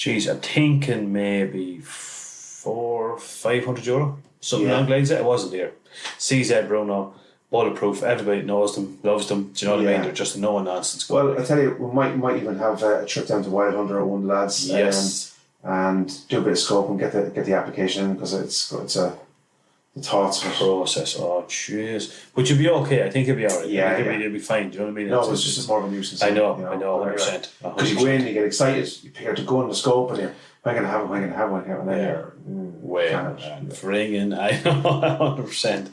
I'm thinking maybe €400-500. Something along the lines. It wasn't there. CZ Bruno. Bulletproof, everybody knows them, loves them. Do you know what I mean? They're just a no-nonsense. Well, I tell you, we might even have a trip down to Wild Hunter or one of the lads. Yes. And do a bit of scope and get the application in, because it's the thoughts process. Oh, jeez. But you'll be okay. I think you'll be alright. Yeah, you'll be fine. Do you know what I mean? No, it's just more of a nuisance. I know, 100%. Because you go in, you get excited, you pick out the gun, the scope, and When can I have it? And then you're Ringing, I know, 100%.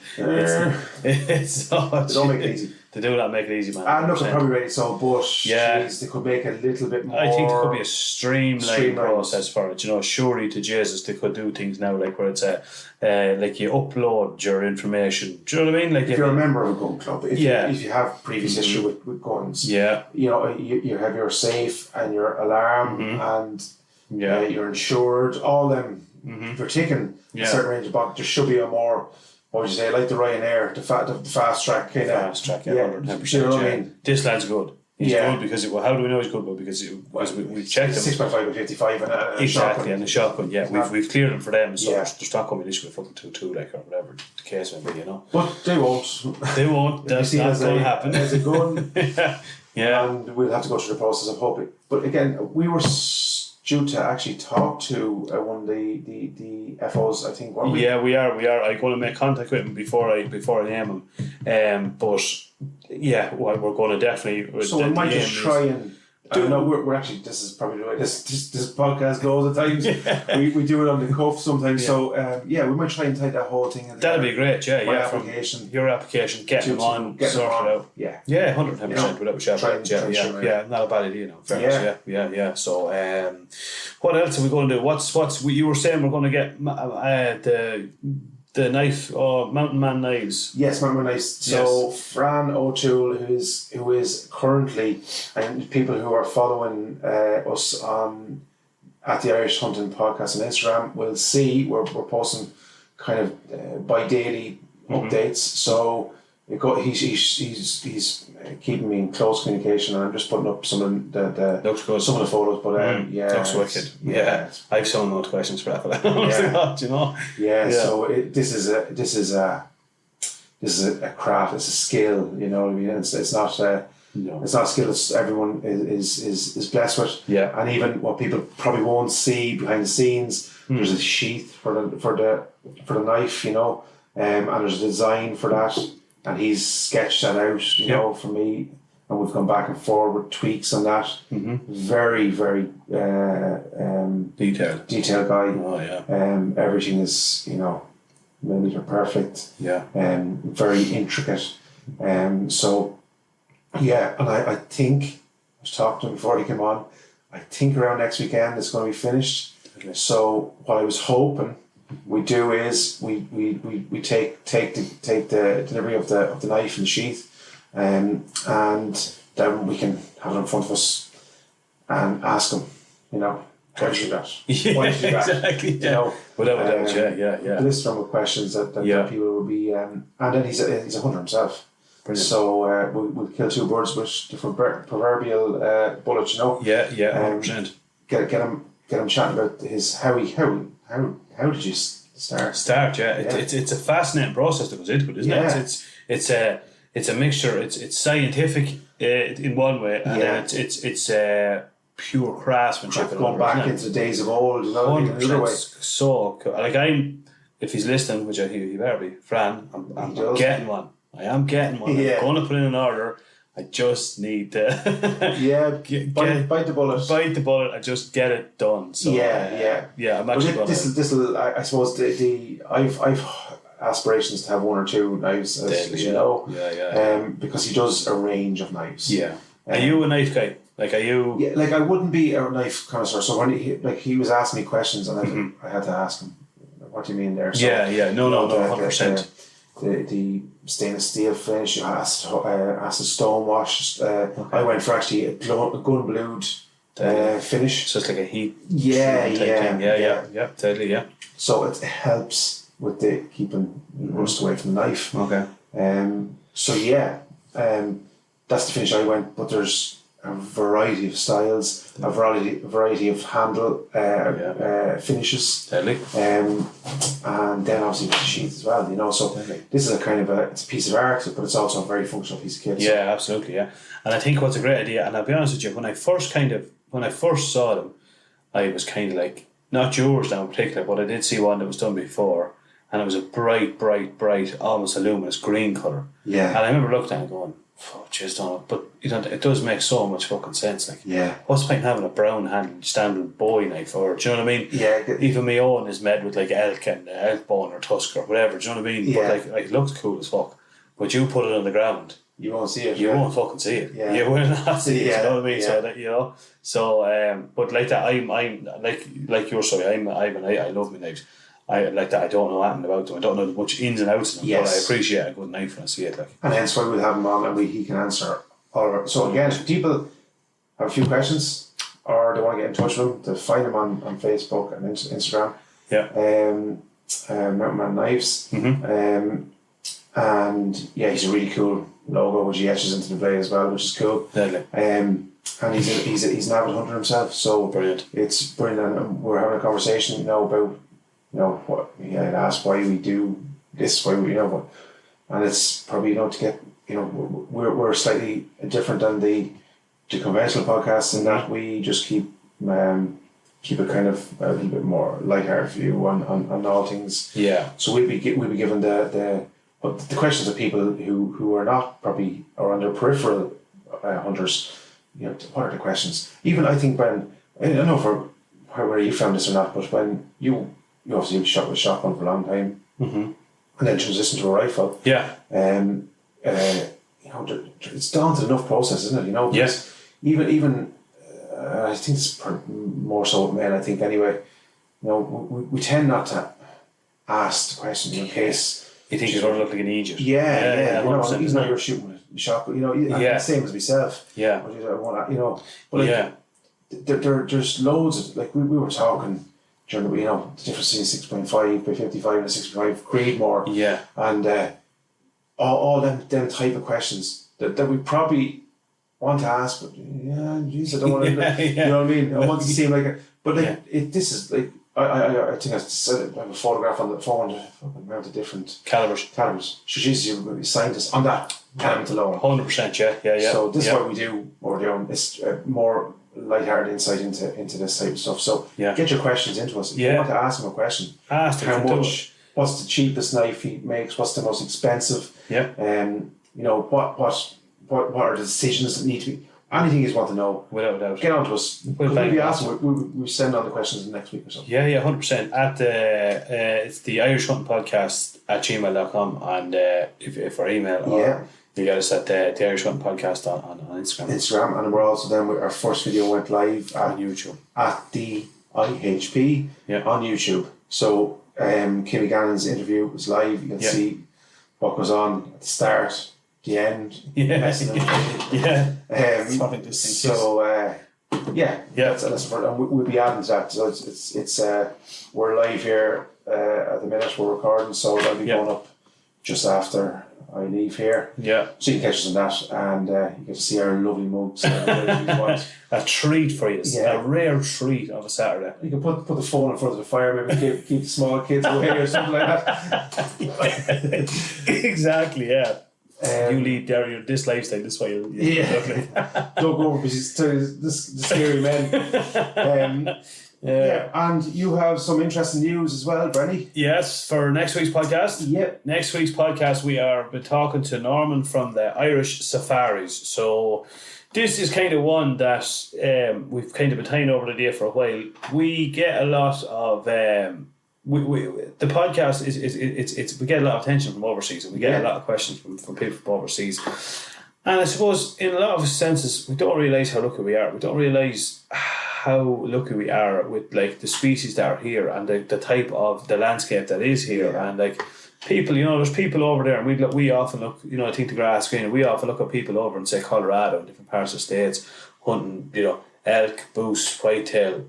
It's not. They don't make it easy. They do not make it easy, man. And look, I'm probably ready. So, but yeah, geez, they could make it a little bit more. I think there could be a streamlined process for it. You know, surely to Jesus, they could do things now like where it's like you upload your information. Do you know what I mean? Like if you're a member of a gun club, if you have previous history with guns, you know, you have your safe and your alarm and you're insured. All them, if you're taking a certain range of boxes, there should be a more. What would you say? Like the Ryanair, the fast track kind of. Fast track, 100%. You know what I mean? This lad's good. He's good because how do we know he's good? Well, because we've checked him. 6.5 and 55 and a exactly, and a shotgun. Yeah, we've cleared them for them. So they're not coming issue with fucking 2-2 like or whatever the case may be, you know. But they won't. They won't. That's not going to happen. As a gun. yeah. And we'll have to go through the process of hoping. But again, we were due to actually talk to one of the FOs, I think, weren't we? Yeah, we are. I'm going to make contact with him before I name him. But yeah, we're going to definitely. So we might just try and. We're actually. This is probably the way this podcast goes at times. we do it on the cuff sometimes. Yeah. So we might try and take that whole thing. That'd be great. Yeah, application. Your application, get them on, sort it out. Yeah, 110% without a shadow. Yeah, not a bad idea. No, fairness. Yeah. So, what else are we going to do? What's you were saying? We're going to get the knife or Mountain Man knives. Yes, Mountain Man knives. So Fran O'Toole, who is currently, and people who are following us on at the Irish Hunting Podcast on Instagram will see we're posting kind of bi-daily updates. So he's keeping me in close communication, and I'm just putting up some of the photos. But looks wicked. Yeah, I've so many questions for that. You know. Yeah. So this is a craft. It's a skill. You know what I mean? It's not. It's not a skill that everyone is blessed with. Yeah. And even what people probably won't see behind the scenes, there's a sheath for the knife. You know, and there's a design for that. And he's sketched that out, you know, for me, and we've gone back and forward with tweaks on that. Very, very detailed guy. Oh yeah. Everything is, you know, millimeter perfect. Yeah. Very intricate. So yeah, and I think I was talking to him before he came on. I think around next weekend it's going to be finished. Okay. So what I was hoping we do is we take the delivery of the knife and the sheath, and then we can have it in front of us and ask them, you know, why did you do that? Yeah, why did you do that? Exactly. You know, without doubt, yeah. Blister them with questions that people will be, and then he's a hunter himself. Brilliant. So we'll kill two birds with different proverbial bullets, you know. Yeah, 100%. Get him chatting about his how did you start? Yeah. It's a fascinating process that goes into it, isn't it? It's a mixture. It's scientific in one way, and then it's pure craftsmanship. Going back into the days of old, you know, in another way. So cool. Like if he's listening, which he better be, Fran, I'm getting one. I am getting one. Yeah. I'm going to put in an order. I just need to bite the bullet. Bite the bullet and just get it done. So I'm actually going to. This will I suppose I've aspirations to have one or two knives, as you know. Because he does a range of knives. Yeah. Are you a knife guy? Like, are you? Yeah, like I wouldn't be a knife connoisseur. So when he was asking me questions, and I had to ask him, "What do you mean there?" So, no, 100%. The stainless steel finish, you asked a stone wash. I went for actually a gun blued finish. So it's like a heat. Yeah. Totally, yeah. So it helps with the keeping rust away from the knife. Okay. So that's the finish I went, but there's a variety of styles, a variety of handle finishes. Totally. And then obviously with the sheath as well, you know. So this is it's a piece of art, but it's also a very functional piece of kit. Yeah, absolutely, yeah. And I think what's a great idea, and I'll be honest with you, when I first saw them, I was kind of like, not yours now in particular, but I did see one that was done before, and it was a bright, almost a luminous green colour. Yeah. And I remember looking at it going, Oh, jeez, don't. But it does make so much fucking sense. Like, Yeah. what's the point in having a brown handled standard bowie knife, or do you know what I mean? Yeah. Even my own is made with like elk and elk bone or tusk or whatever. Do you know what I mean? Yeah. But like it looks cool as fuck. But you put it on the ground, You won't see it. you won't fucking see it. Yeah. You will not see it. Yeah. You know what I mean? Yeah. So that So but like that, I'm like your story. I love my knives. I like that. I don't know anything about them. I don't know much ins and outs of them. Yes. But I appreciate a good knife when I see it. Like, And hence why we'll have him on and he can answer all of it. So again, if people have a few questions or they want to get in touch with him, to find him on Facebook and Instagram. yeah. Mountain Man Knives. Mm-hmm. And yeah, he's a really cool logo which he etches into the blade as well, which is cool. Deadly. And he's an avid hunter himself, so Brilliant. It's brilliant. And we're having a conversation now about what he had asked why we do this, why we and it's probably to get we're slightly different than the conventional podcasts in that we just keep it kind of a little bit more lighthearted view on all things. Yeah. So we'll be given the questions of people who are not probably or on their peripheral hunters. What are the questions? Even I think when I don't know for where you found this or not, but when you obviously shot with a shotgun for a long time, and then transitioned to a rifle. Yeah. It's daunting enough process, isn't it? Yes. Even I think it's more so with men. I think anyway. We tend not to ask the questions in case You think you're going to look like an idiot? Yeah. 100%, Even though you're shooting with a shotgun, same as myself. Yeah. But there's loads of we were talking during the difference between 6.5 by 55 and a 6.5 Creedmoor. Yeah. And all them type of questions that we probably want to ask, but geez, I don't want to. You know what I mean? I want to seem like it, but this is like. I think I said it. I have a photograph on the phone. Fucking amount of different calibers. So Jesus, you're going to be scientists on that element alone. 100%. Yeah. So this is what we do. What we're doing. It's more lighthearted insight into this type of stuff. So get your questions into us. If you want to ask him a question, ask how much? What's the cheapest knife he makes? What's the most expensive? Yeah. What are the decisions that need to be? Anything you want to know, without a doubt, get on to us. We'll be asking. We send on the questions next week or so. Yeah, 100%. At it's the Irish Hunting Podcast at gmail.com, and if our email, or you get us at the Irish Hunting Podcast on Instagram. And we're also then. Our first video went live on YouTube at the IHP on YouTube. So Kimmy Gannon's interview was live. You can see what goes on at the start. The end, That's and we'll be adding to that. So it's we're live here at the minute we're recording, so that'll be going up just after I leave here. Yeah, so you can catch us on that, and you get to see our lovely mugs. A treat for you, a rare treat of a Saturday. You can put the phone in front of the fire, maybe keep the small kids away or something like that. Exactly, yeah. You lead this lifestyle, this way you don't go over because the scary men. And you have some interesting news as well, Brenny. Yes, for next week's podcast. Yep. Next week's podcast we are been talking to Norman from the Irish Safaris. So this is kind of one that we've kind of been tying over the idea for a while. We get a lot of the podcast is we get a lot of attention from overseas, and we get a lot of questions from people from overseas. And I suppose in a lot of senses we don't realise how lucky we are. We don't realise how lucky we are with the species that are here and the type of the landscape that is here, and people, there's people over there, and we often look, I think the grass green, we often look at people over in say Colorado and different parts of the States hunting, elk, moose, whitetail,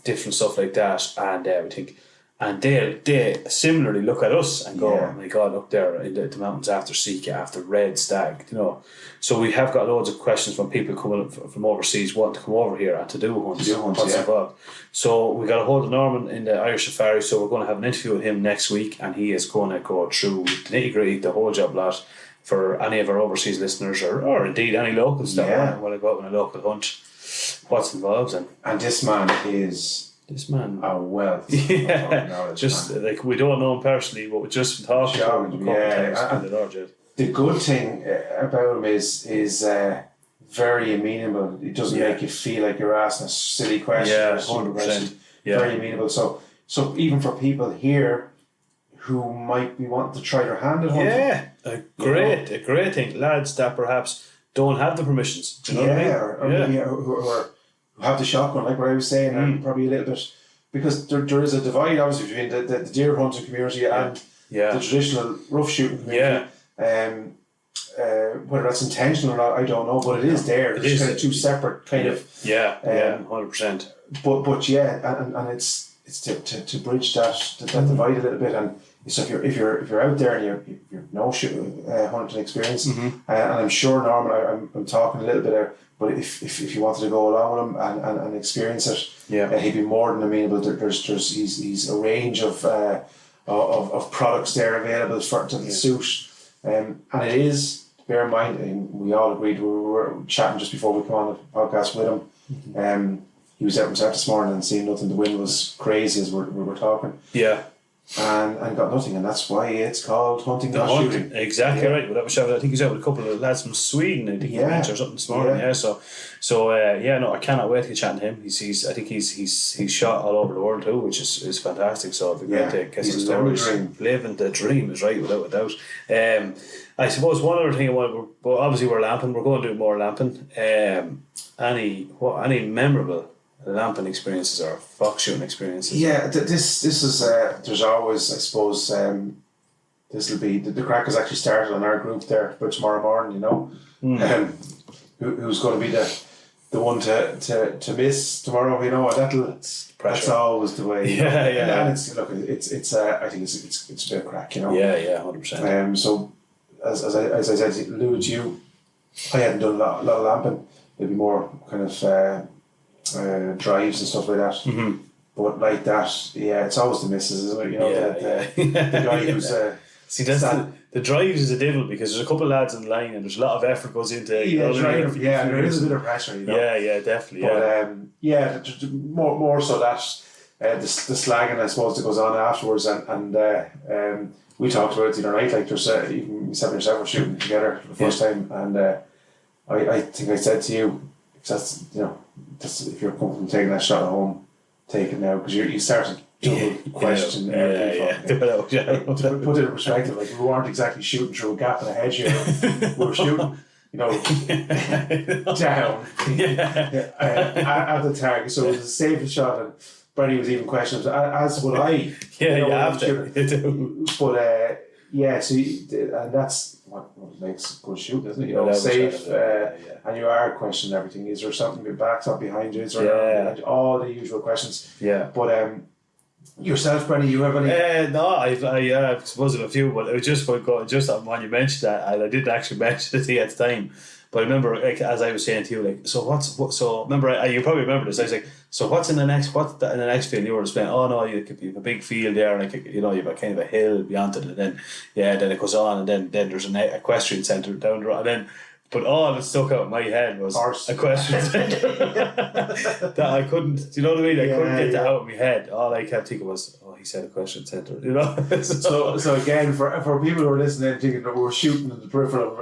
different stuff like that, and we think. And they similarly look at us and go, oh my God, up there in the mountains after Sika, after red stag, So we have got loads of questions from people coming from overseas wanting to come over here and to do hunts. What's involved. So we got a hold of Norman in the Irish Safari, so we're going to have an interview with him next week, and he is going to go through the nitty-gritty, the whole job lot, for any of our overseas listeners or indeed any locals that want to go out on a local hunt. What's involved and this man is... a wealth of knowledge. Just we don't know him personally, but we've just been talking to him a couple of times. the good thing about him is very amenable. It doesn't make you feel like you're asking a silly question or a stupid question. Very amenable. So even for people here who might be wanting to try their hand at hunting. Yeah, a great thing. Lads that perhaps don't have the permissions. Do you know what I mean? Or maybe who have the shotgun, like what I was saying, and probably a little bit, because there is a divide obviously between the deer hunting community and the traditional rough shooting community. Whether that's intentional or not, I don't know, but it is there. It's kind of two separate kind of 100%. But and it's to bridge that divide a little bit. And so if you're out there and you're no hunting experience, and I'm sure Norman, I'm talking a little bit there, but if you wanted to go along with him and experience it, he'd be more than amenable. He's a range of products there available to the suit, and it is. Bear in mind, and we all agreed, we were chatting just before we came on the podcast with him. He was out himself this morning and seeing nothing. The wind was crazy as we were talking. Yeah. And got nothing, and that's why it's called hunting, not shooting. Exactly right. Well, that was I think he's out with a couple of lads from Sweden. I think he mentioned or something this morning. I cannot wait to get chatting to him. I think he's shot all over the world too, which is fantastic. So it'd be great to get some stories. Living the dream is right, without a doubt. I suppose one other thing I want. Well, obviously we're lamping. We're going to do more lamping. Any memorable lamping experiences or fox shooting experiences? Yeah, this is there's always, I suppose, this will be the crack has actually started on our group there for tomorrow morning, who's going to be the one to miss tomorrow, and that's always the way. And it's I think it's a bit of crack, 100%. So as I said, alluded to you, I hadn't done a lot of lamping. It'd be more kind of drives and stuff like that, but like that, it's always the misses, isn't it? The guy who's see, that's the drives is a devil, because there's a couple of lads in the line and there's a lot of effort goes into there is a bit of pressure, definitely, but more so that the slagging, I suppose, that goes on afterwards, and we talked about it the other night, like there's even myself and yourself were shooting together for the first time, and I think I said to you, that's if you're comfortable from taking that shot at home, take it now, because you started to question everything. To put it in perspective, like we weren't exactly shooting through a gap in a hedge here. We were shooting, down at the target, so it was a safe shot. And Bernie was even questioning, as would I. But and that's what makes good shooting, isn't it? Safe, and you are questioning everything. Is there something your back's up behind you? Is there all the usual questions? But yourself, Brenny, you have any? No, I suppose of a few, but it was just when you mentioned that, and I didn't actually mention it to you at the time. But I remember, like, as I was saying to you, like, so remember, you probably remember this. I was like, so what's in the next field? You were explaining, oh no, you have a big field there, like, you've a kind of a hill beyond it, and then it goes on, and then there's an equestrian centre down the road, and then. But all that stuck out in my head was a question that I couldn't. Do you know what I mean? I couldn't get that out of my head. All I kept thinking was, he said a question centre. So again, for people who are listening, thinking that we were shooting in the peripheral.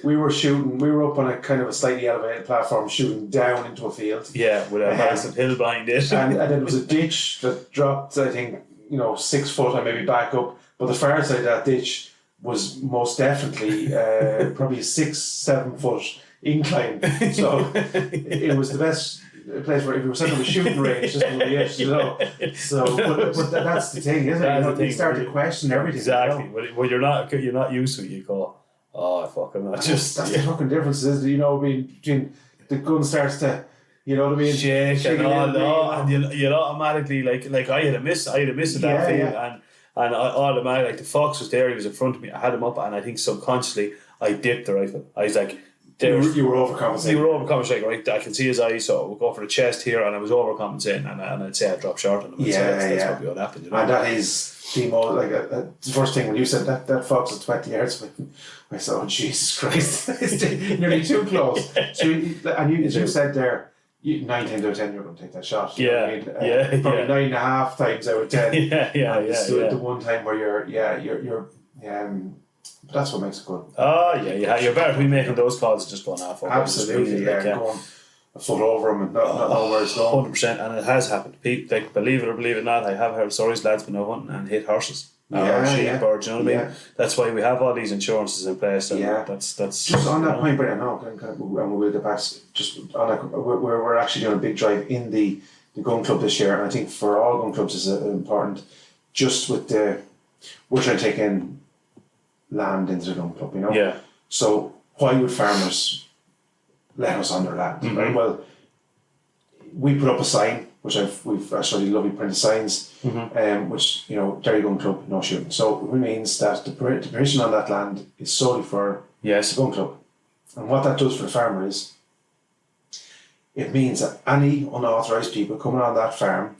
We were up on a kind of a slightly elevated platform, shooting down into a field. Yeah, with a massive hill behind it. and then there was a ditch that dropped, I think, 6 foot and maybe back up. But the far side of that ditch was most definitely probably a 6-7 foot incline. So it was the best place where if you were sitting on a shooting range, just on the edge, So, but that's the thing, isn't it? You start to question everything. Exactly. When you're not used to it, you go, fuck, I'm not just. That's the fucking difference, is between the gun starts to. You know what I mean? Shake and all, and you'll automatically like I had a miss at that field, and I automatically, like, the fox was there, he was in front of me, I had him up, and I think subconsciously I dipped the rifle. I was like, you were overcompensating. You were overcompensating, right? I can see his eyes, so we'll go for the chest here, and I was overcompensating, and I'd say I dropped short on him. That's probably what happened. And that is the most, the first thing when you said that fox is 20 yards away, I said, oh Jesus Christ, it's nearly too close. So you said there, 9 times out of 10 you're going to take that shot. Probably 9.5 times out of 10. The one time where you're But that's what makes it good. Oh, yeah, you're better to be making those calls and just going off. Absolutely, yeah. Going a foot over them and not know where it's going. 100%, and it has happened. People, like, believe it or believe it not, I have heard stories lads been out hunting and hit horses. Or sheep, or do you know what I mean? That's why we have all these insurances in place. And that's just on that point, but I know, and we'll get back. Just on that, we're actually doing a big drive in the gun club this year, and I think for all gun clubs is important. Just with we're trying to take in land into the gun club, you know. Yeah. So why would farmers let us on their land? Mm-hmm. Right. Well, we put up a sign, which we've actually lovely printed signs, which, you know, Derry Gun Club, no shooting. So it means that the permission on that land is solely for the gun club. And what that does for the farmer is it means that any unauthorised people coming on that farm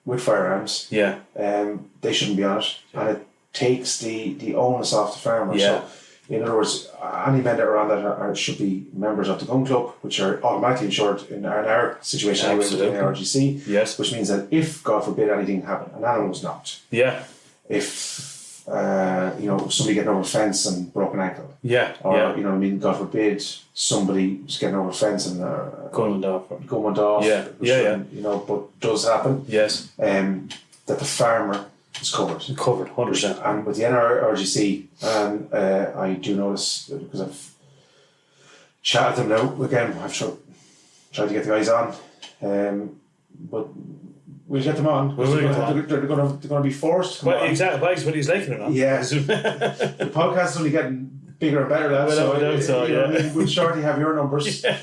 with firearms, they shouldn't be on it. And it takes the onus off the farmer. So in other words, any men that are on that should be members of the gun club, which are automatically insured in our situation anyway with the RGC. Yes. Which means that if, God forbid, anything happened, an animal was knocked. Yeah. If you know, somebody getting over a fence and broken ankle. Yeah. Or you know what I mean, God forbid, somebody was getting over a fence and gun went off. Yeah. You know, but does happen. Yes. That the farmer is covered. 100%. And with the NRGC, and I do notice, because I've chatted them now, again, I've tried to get the guys on, but we'll get them on. They're going to be forced. Well, exactly. Whether he's liking it or not. Yeah. The podcast is only getting bigger and better, lads. We'll shortly have your numbers. But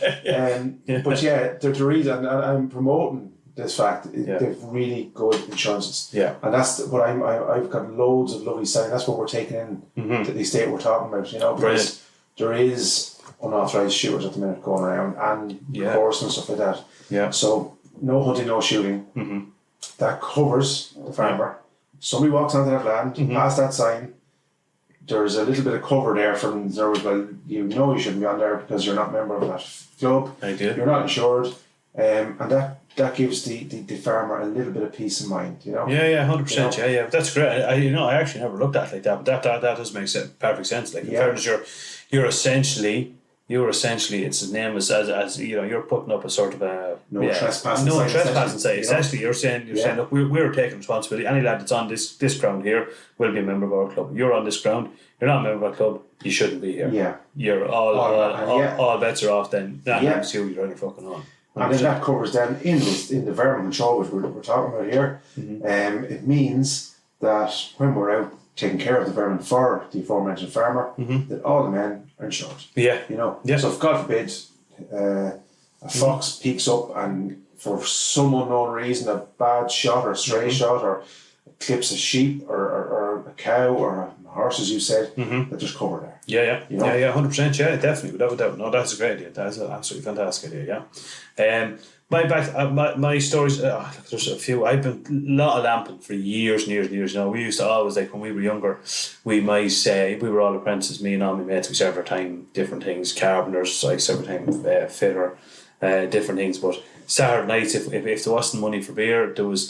the reason, and I'm promoting this fact, they've really good insurances. Yeah. And that's what I've got loads of lovely signs. That's what we're taking in to the estate we're talking about, you know, because there is unauthorised shooters at the minute going around, and course and stuff like that. Yeah. So no hunting, no shooting. That covers the farmer. Somebody walks onto that land, past that sign, there's a little bit of cover there from there. Well, you know you shouldn't be on there because you're not a member of that club. I do. You're not insured. And that gives the farmer a little bit of peace of mind, you know. 100%. You know? That's great. I actually never looked at it like that, but that does make perfect sense. Like, in fairness, you're essentially it's the name as you know, you're putting up a sort of a trespassing sign. Essentially, you're saying look, we're taking responsibility. Any lad that's on this ground here will be a member of our club. You're on this ground. You're not a member of our club. You shouldn't be here. Yeah. You're all bets are off. Then that happens to you. You're on your fucking own. 100%. And then that covers then in the vermin control, which we're talking about here. It means that when we're out taking care of the vermin for the aforementioned farmer, that all the men are insured. Yeah. You know? Yeah. So if, God forbid, a fox peeks up and for some unknown reason, a bad shot or a stray shot or clips a sheep or a cow or a horse, as you said, that there's cover there. Yeah. You know? 100%. Yeah, definitely. Without a doubt. No, that's a great idea. That's an absolutely fantastic idea. Yeah. My stories. There's a few. I've been a lot of lamping for years and years and years. You know, we used to always, like, when we were younger, we might say we were all apprentices. Me and all my mates, we served our time different things. Carpenters, I served our time fitter, different things. But Saturday nights, if there wasn't money for beer, there was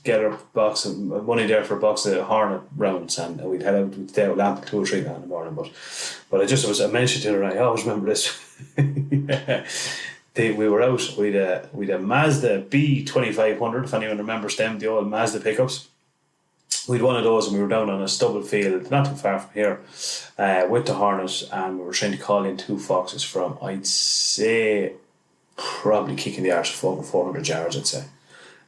get a box of money there for a box of Hornet rounds, and we'd head out with the lamp 2 or 3 in the morning. But I mentioned to her, I always remember this. We were out with a Mazda B2500, if anyone remembers them, the old Mazda pickups. We'd one of those, and we were down on a stubble field not too far from here with the Hornet, and we were trying to call in 2 foxes from, I'd say, probably kicking the arse of over 400 yards, I'd say.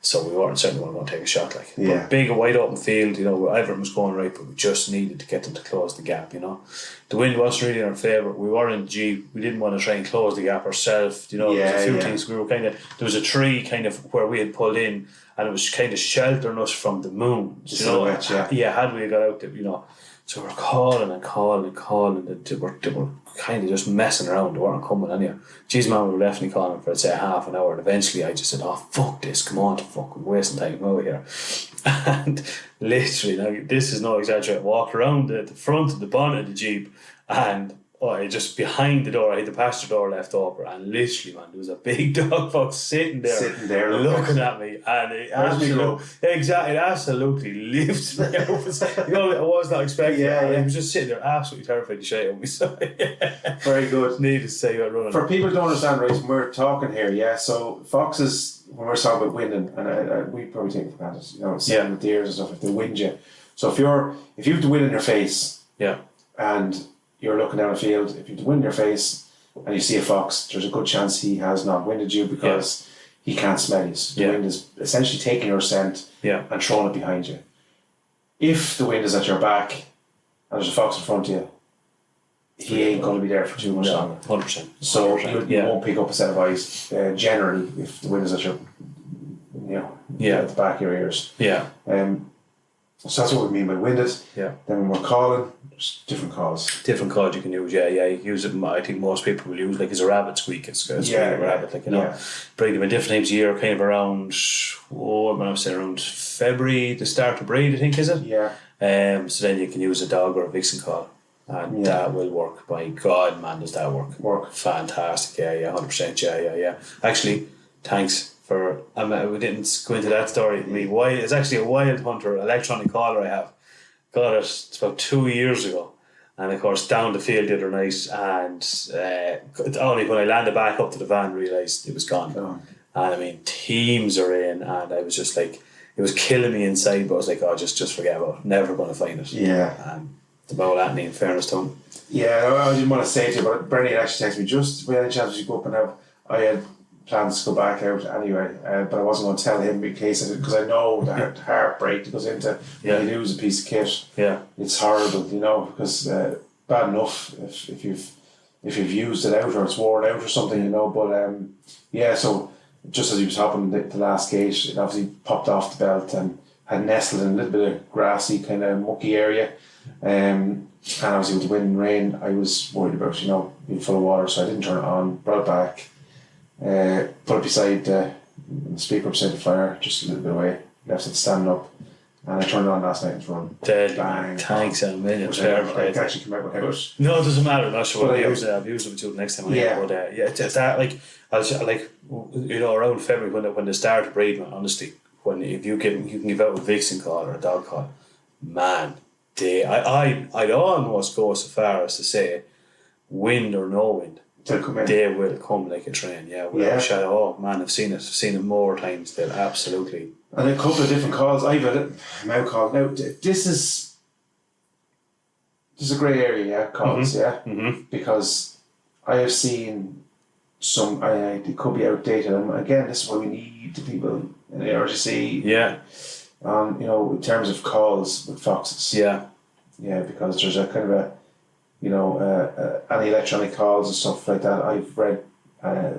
So we weren't certainly going to take a shot, like. Yeah. But big, wide open field, you know, everything was going right, but we just needed to get them to close the gap, you know. The wind wasn't really in our favour. We were in Jeep. We didn't want to try and close the gap ourselves, you know. There was a few things. We were there was a tree kind of where we had pulled in, and it was kind of sheltering us from the moon. You know, had we got out there, you know. So we were calling, they were kind of just messing around. They weren't coming anywhere. Geez, man, we were definitely calling for, I'd say, half an hour. And eventually I just said, oh, fuck this, come on, fucking wasting time over here. And literally, now, this is no exaggeration, walked around the front of the bonnet of the Jeep, and just behind the door, I had the pasture door left open, and literally, man, there was a big dog fox sitting there looking at me, and it absolutely lifted me out. I was not expecting it. And he was just sitting there absolutely terrified to shit at me. So, very good. Needless to say, about running. For people who don't understand, right, when we're talking here, so foxes, when we're talking about winding, and we probably take it for granted, same with deers and stuff, if they wind you. So if you have the wind in your face, and you're looking down a field, if you have the wind in your face and you see a fox, there's a good chance he has not winded you because he can't smell you. So the wind is essentially taking your scent and throwing it behind you. If the wind is at your back and there's a fox in front of you, he ain't going to be there for too much longer. 100%. So you won't pick up a set of eyes generally if the wind is at your, at the back of your ears. Yeah. So that's what we mean by winded. Yeah. Then when we're calling, there's different calls. Different calls you can use. Yeah. You use it. I think most people will use as a rabbit squeak. It's a rabbit, breed them in different times of year, kind of around. Around February, the start of breed, I think, is it? Yeah. So then you can use a dog or a vixen call, and that will work. By God, man, does that work? Fantastic. Yeah. 100%. Yeah. Actually, thanks. We didn't go into that story. It's actually a Wild Hunter electronic caller I have. Got it. It's about 2 years ago, and of course down the field the other night, and only when I landed back up to the van realised it was gone. And teams are in, and I was just like, it was killing me inside. But I was like, just forget about it. Never going to find it. Yeah. And the Bowl Anthony, in fairness to him. Yeah, I didn't want to say to you, but Bernie actually texted me just when I had a chance to go up and have. I had plans to go back out anyway, but I wasn't going to tell him in case because I know the heartbreak that goes into when you lose a piece of kit. Yeah, it's horrible, because bad enough if you've used it out or it's worn out or something, But so just as he was hopping the last gate, it obviously popped off the belt and had nestled in a little bit of grassy kind of mucky area, and obviously with the wind and rain, I was worried about being full of water, so I didn't turn it on. Brought it back. Put it beside the speaker beside the fire, just a little bit away, left it standing up, and I turned it on last night and it's run. Bang. Thanks a million. I actually came out with house. No, it doesn't matter. Not sure. I've used it until the next time. It's that around February when they start breeding. Honestly, if you can give out a vixen call or a dog call, man, I'd almost go so far as to say, wind or no wind, they will come like a train. Without a shadow. Oh man, I've seen it more times. They'll absolutely. And a couple of different calls. I've had a mouth call. Now this is a grey area, calls, because I have seen some. It could be outdated, and again, this is why we need the people in the RGC. Yeah. In terms of calls with foxes. Yeah, because there's a kind of any electronic calls and stuff like that. I've read a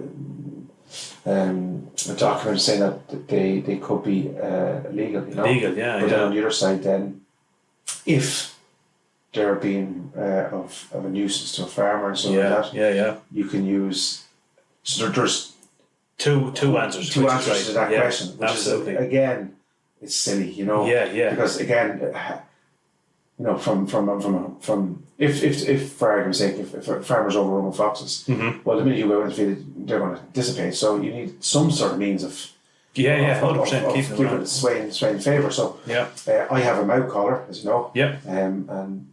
document saying that they could be illegal. Legal, But then on the other side, then if they're being of a nuisance to a farmer and stuff like that, you can use. So there's two answers. Two answers to that question, which absolutely. Is again, it's silly, because again, from if for argument's sake, if a farmer's overrun with foxes, well, the minute you go into the field, they're going to dissipate. So you need some sort of means of 100% keeping it swaying in favour. So I have a mouth collar, as you know. And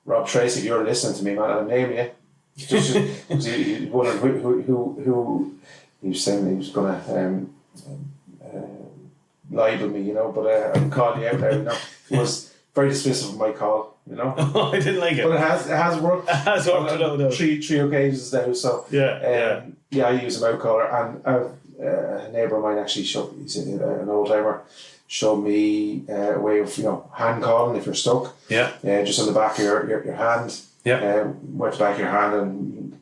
Rob Tracy, if you're listening to me, man, I'm naming you. Just because he wondered who he was saying he was going to libel me, but I'm calling you out now. He was very dismissive of my call, I didn't like it, but it has worked. It has worked on three occasions now. So I use a mouth collar, and a neighbour of mine actually he's an old timer, showed me a way of hand calling if you're stuck. Just on the back of your hand. Went back of your hand and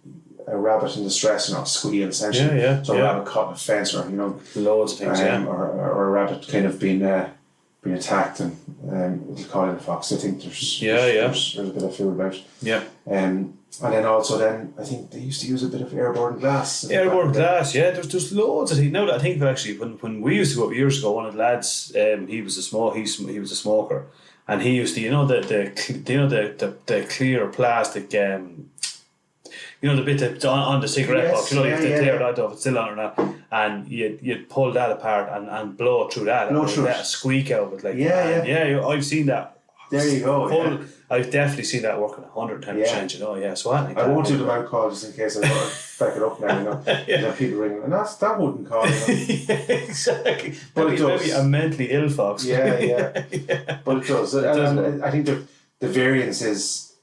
a rabbit in distress, squeal essentially. So a rabbit caught in a fence, or loads of things, or a rabbit kind of being attacked, and it'll call in a fox. I think there's a bit of food about. And then also I think they used to use a bit of airborne glass. Airborne glass, there's loads of things. Now that I think of it, actually, when we used to go up years ago, one of the lads, he was a smoker, and he used to, the clear plastic, the you know, the bit that's on the cigarette Yes, box, you know, you have to yeah, clear yeah. that off, it's still on or not, and you'd pull that apart and blow through that, Blow and through let it. a squeak out of it, like, Yeah, and yeah. I've seen that. There you go. Yeah. I've definitely seen that working 110%. You know, yeah. So I won't do the mouth call just in case I want to back it up now. You know, yeah. People ringing, and that wouldn't call. You know? Yeah, exactly. But maybe, it does. Maybe a mentally ill fox. Yeah. But it does. And work. I think the variance is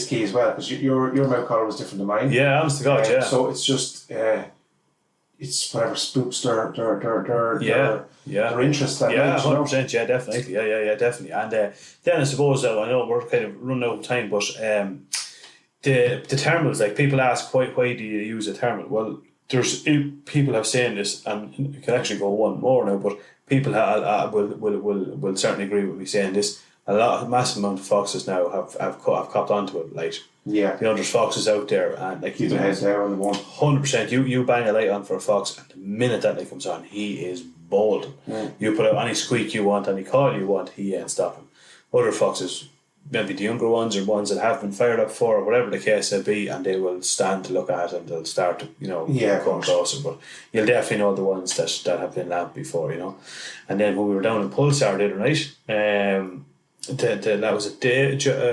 key as well, because your mouth call was different to mine. Yeah, honest to God, yeah. So it's just it's whatever spooks their interest. That yeah, night, you know? 100%. Yeah, definitely. Yeah, definitely. And then I suppose I know we're kind of running out of time, but the thermals, like people ask why do you use a thermal? Well, there's people have saying this, and you can actually go one more now, but people will certainly agree with me saying this. A massive amount of foxes now have copped onto it. Like, yeah, you know, there's foxes out there, and like keep their heads down on the one. 100%. You bang a light on for a fox, and the minute that light comes on, he is bolting. You put out any squeak you want, any call you want, he ain't stopping. Other foxes, maybe the younger ones or ones that have been fired up for, or whatever the case may be, and they will stand to look at it and they'll start to, you know, come closer. But you'll definitely know the ones that have been lamped before, you know. And then when we were down in Pulsar the other night, that was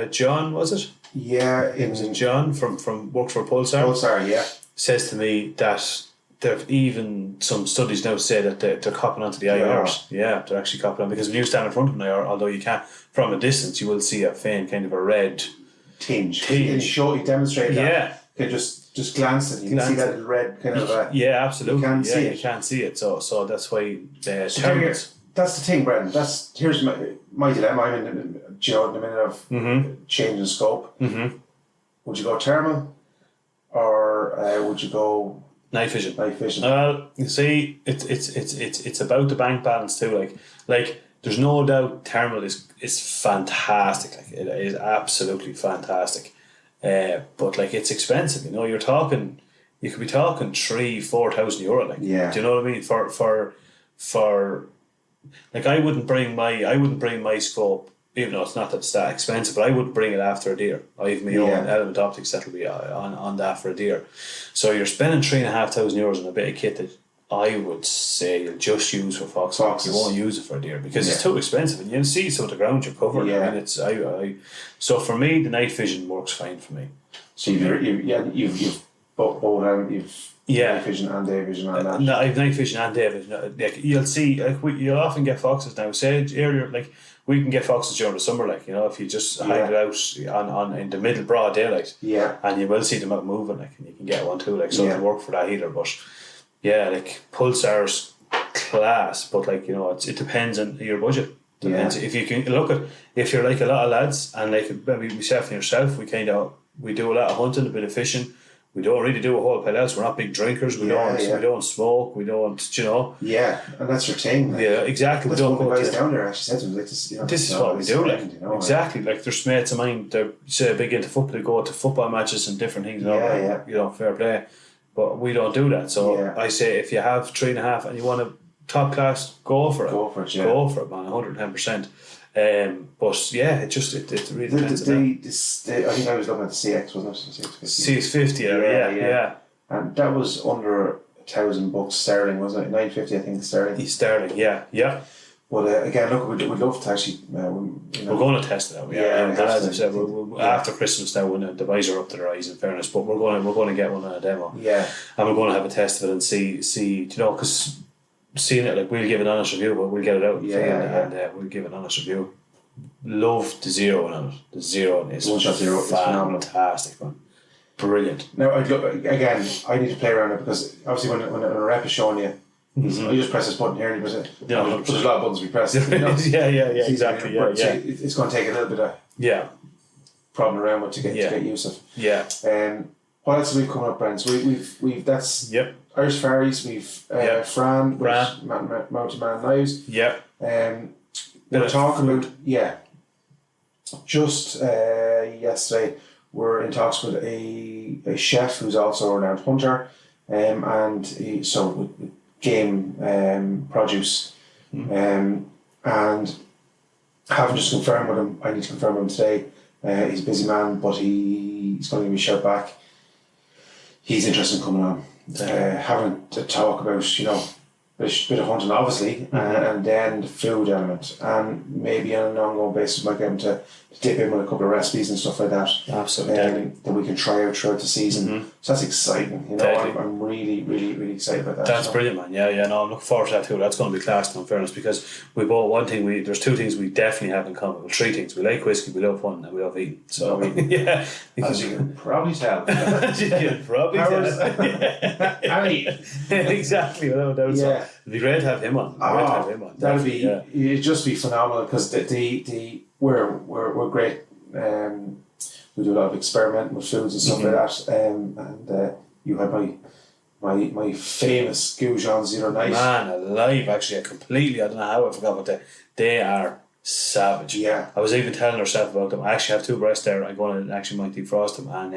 John, was it? Yeah, It was John from worked for Pulsar. Pulsar, yeah. Says to me that there've even some studies now say that they're copping onto the IRs. Yeah, they're actually copping on, because when you stand in front of an IR, although you can't, from a distance, you will see a faint kind of a red tinge. He demonstrated that. Yeah. You can just glance at it. You can see that little red kind of. Yeah, absolutely. You can't see it. You can't see it. So that's why the thermals. That's the thing, Brendan. Here's my dilemma. I'm in a minute of changing scope. Mm-hmm. Would you go thermal, or would you go night vision? Night vision. You see, it's about the bank balance too. Like there's no doubt thermal is fantastic. Like, it is absolutely fantastic. But like, it's expensive. You know, you could be talking 3,000-4,000 euro. Like, yeah. Do you know what I mean? For like, I wouldn't bring my scope, even though it's not that expensive, but I wouldn't bring it after a deer. I have my own Element Optics that'll be on that for a deer. So you're spending 3,500 euros on a bit of kit that I would say you'll just use for foxes. You won't use it for a deer because it's too expensive, and you can see some of the ground you're covering. Yeah. I mean, so for me, the night vision works fine for me. So you've both night vision and day vision on that. No, I have night vision and day vision. Like, you'll see, like, you'll often get foxes now. Say earlier, like, we can get foxes during the summer, like, you know, if you just hide it out on in the middle broad daylight. Yeah. And you will see them out moving, like, and you can get one too, like, so it'll work for that either. But yeah, like, Pulsar's class, but like, you know, it depends on your budget. Depends if you can look at, if you're like a lot of lads, and like maybe myself and yourself, we do a lot of hunting, a bit of fishing. We don't really do a whole pile else. We're not big drinkers. We don't smoke. We don't, you know. Yeah, and that's your thing. Like, yeah, exactly. That's one of the guys down there actually said to me, like, this is what we do. Like, exactly. Like, there's mates of mine. They're big into football. They go to football matches and different things. You know, fair play. But we don't do that. So I say, if you have 3.5 and you want a top class, go for it. Go for it, man. 110%. But yeah, it really depends on that. I think I was looking at the CX, wasn't it? CX50, yeah. And that was under $1,000 sterling, wasn't it? $950, I think, sterling. Sterling, yeah. But again, look, we'd love to actually. We're going to test it out. As I said, after Christmas now, when the boys are up to their eyes, in fairness, but we're going to get one on a demo. Yeah. And we're going to have a test of it and see, you know, because seeing it, like, we'll give an honest review, but we'll get it out and we'll give an honest review. Love the zero on it. The zero is fantastic, man. Brilliant. Now, again, I need to play around it, because obviously when a rep is showing you, you just press this button here and you press it. There's a lot of buttons we press. You know? Exactly. It's going to take a little bit of problem around with to get used of. Yeah. What else have we come up, Brendan? So we've that's Irish Faeries. We've Fran, Mountain Man Knives. Yeah. We're talking about just yesterday we're in talks with a chef who's also a renowned hunter, and with game produce, and haven't just confirmed with him. I need to confirm with him today. He's a busy man, but he's going to give me a shout back he's interested in coming on, having to talk about, you know, a bit of hunting, obviously, and then the food element, and maybe on an ongoing basis might get him to dip in with a couple of recipes and stuff like that. Absolutely. That we can try out throughout the season. So that's exciting. You know, I'm really, really, really excited about that. That's brilliant, man. Yeah, no, I'm looking forward to that too. That's going to be class, in fairness, because we both, there's 2 things we definitely have in common. Well, 3 things. We like whiskey, we love hunting, and we love eating. So, yeah. As you can probably tell. As you can probably tell. Exactly, without doubt. Yeah. So it'd be great to have him on. That'd be, it'd just be phenomenal, because we're great. We do a lot of experimenting with foods and stuff like that. And you had my famous goujons the other night. Man alive, actually, I don't know how I forgot, but they are savage. Yeah. I was even telling herself about them. I actually have 2 breasts there. I'm going to actually might defrost them and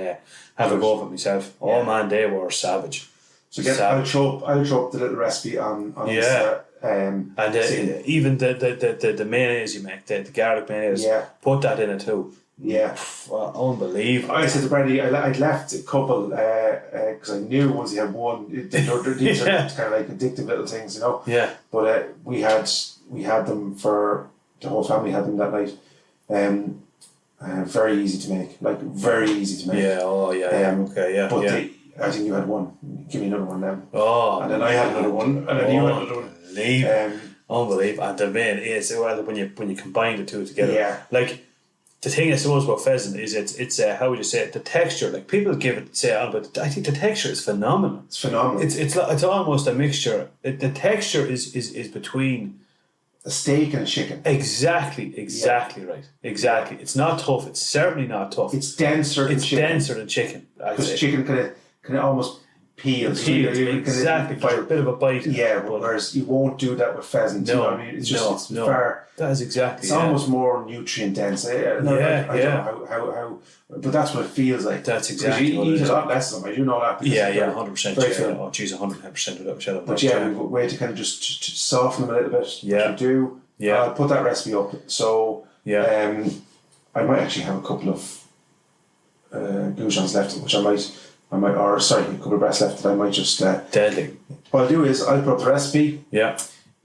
have a go of it myself. Oh man, they were savage. So I'll throw up the little recipe on yeah. and even the mayonnaise you make, the garlic mayonnaise, put that in it too. Yeah. Unbelievable. I said to Brandy, I'd left a couple because I knew once you had one, these are kind of like addictive little things, you know. Yeah. But we had them for the whole family, had them that night. Very easy to make, very easy to make. Yeah. Oh yeah. Okay. Yeah. But I think you had one. Give me another one then. Oh. And then I had another one, and then you had another one. Unbelievable. And the main is when you combine the 2 together. Yeah. Like the thing I suppose about pheasant is it's how would you say it? The texture. Like people give it but I think the texture is phenomenal. It's phenomenal. It's almost a mixture. The texture is between a steak and a chicken. Exactly right. Exactly. It's not tough. It's certainly not tough. It's denser than chicken. Denser than chicken. Because chicken can almost peel. Exactly. There's a bit of a bite. Yeah, whereas you won't do that with pheasant. No, you know what I mean? It's just far. That is exactly. It's almost more nutrient dense. I don't know how, but that's what it feels like. That's exactly. You eat a lot less of them. I do know that. 100%. Oh, geez, 100% without shadow. But we have a way to kind of just soften them a little bit. Yeah. Which we do. Yeah. I'll put that recipe up. So I might actually have a couple of goujons left, which I might, or sorry, a couple of breasts left that I might just. Deadly. What I'll do is I'll put up the recipe. Yeah.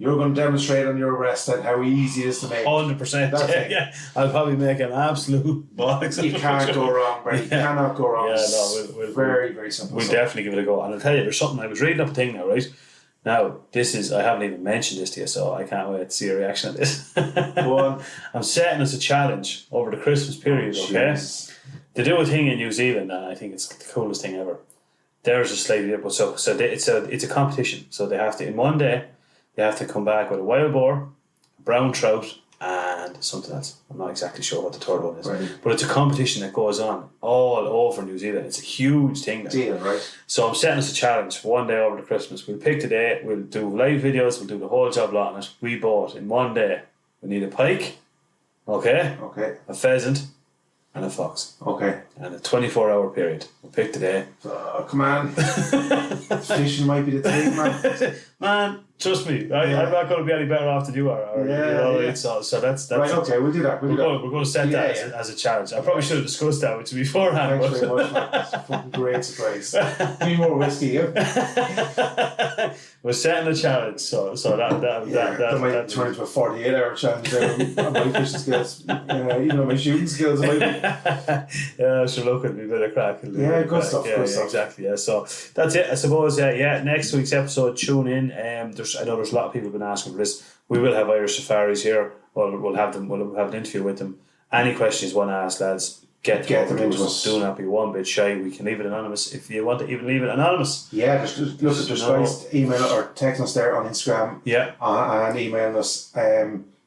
You're going to demonstrate on your breast and how easy it is to make. 100%. Yeah. I'll probably make an absolute bollocks. You can't go wrong, Brady. You cannot go wrong. Yeah, no, we'll very, very simple. We'll definitely give it a go. And I'll tell you, there's something, I was reading up a thing now, right? Now, I haven't even mentioned this to you, so I can't wait to see your reaction to this. Go on. I'm setting us a challenge over the Christmas period, okay? They do a thing in New Zealand, and I think it's the coolest thing ever. There's a slightly different. So it's a competition. So they have to, in one day, they have to come back with a wild boar, a brown trout, and something else. I'm not exactly sure what the third one is. Right. But it's a competition that goes on all over New Zealand. It's a huge thing. Right. So I'm setting us a challenge for one day over the Christmas. We'll pick the day, we'll do live videos, we'll do the whole job lot on it. We bought in one day. We need a pike, okay, a pheasant, and a fox. Okay. And a 24-hour period. We'll pick the day. Oh, come on. Fishing might be the thing, man. Man, trust me, I'm not going to be any better off than you are. So that's right. Okay, we'll do that. We're going to set that as a challenge. I probably should have discussed that with you beforehand. Thanks very much, man. It's a fucking great surprise. Give me more whiskey, yeah? We're setting a challenge, so that might turn into a 48-hour challenge on my fishing skills. Even on my shooting skills, might be. Yeah, sure. Look, it'll be a bit of crack. Good stuff. Exactly. Yeah. So that's it. I suppose. Next week's episode, tune in. I know there's a lot of people have been asking for this. We will have Irish Safaris here. We'll have them. We'll have an interview with them. Any questions you want to ask, lads, get them into us. Do not be one bit shy. We can leave it anonymous if you want to even leave it anonymous. Yeah, there's guys email or text us there on Instagram. Yeah. And email us.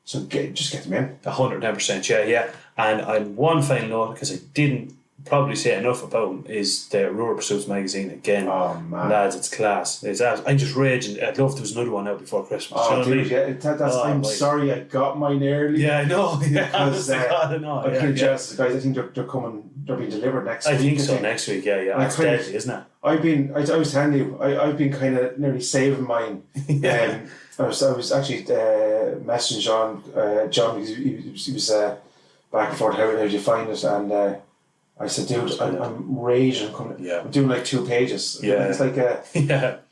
So just get them in. 110%. Yeah. And one final note, because I didn't probably say enough about them, is the Rural Pursuits magazine again. Oh man, lads, it's class. I'm just raging. I'd love there was another one out before Christmas. Oh, dude, I'm sorry I got mine early. Yeah, I know. Because I know. I couldn't just guys. I think they're coming. They're being delivered next week. I think so. Next week, yeah. It's deadly, isn't it? I was telling you, I've been kind of nearly saving mine. I was actually messaging John because he was back and forth. How did you find it? And I said, dude, I'm raging. I'm doing like 2 pages. Yeah. It's like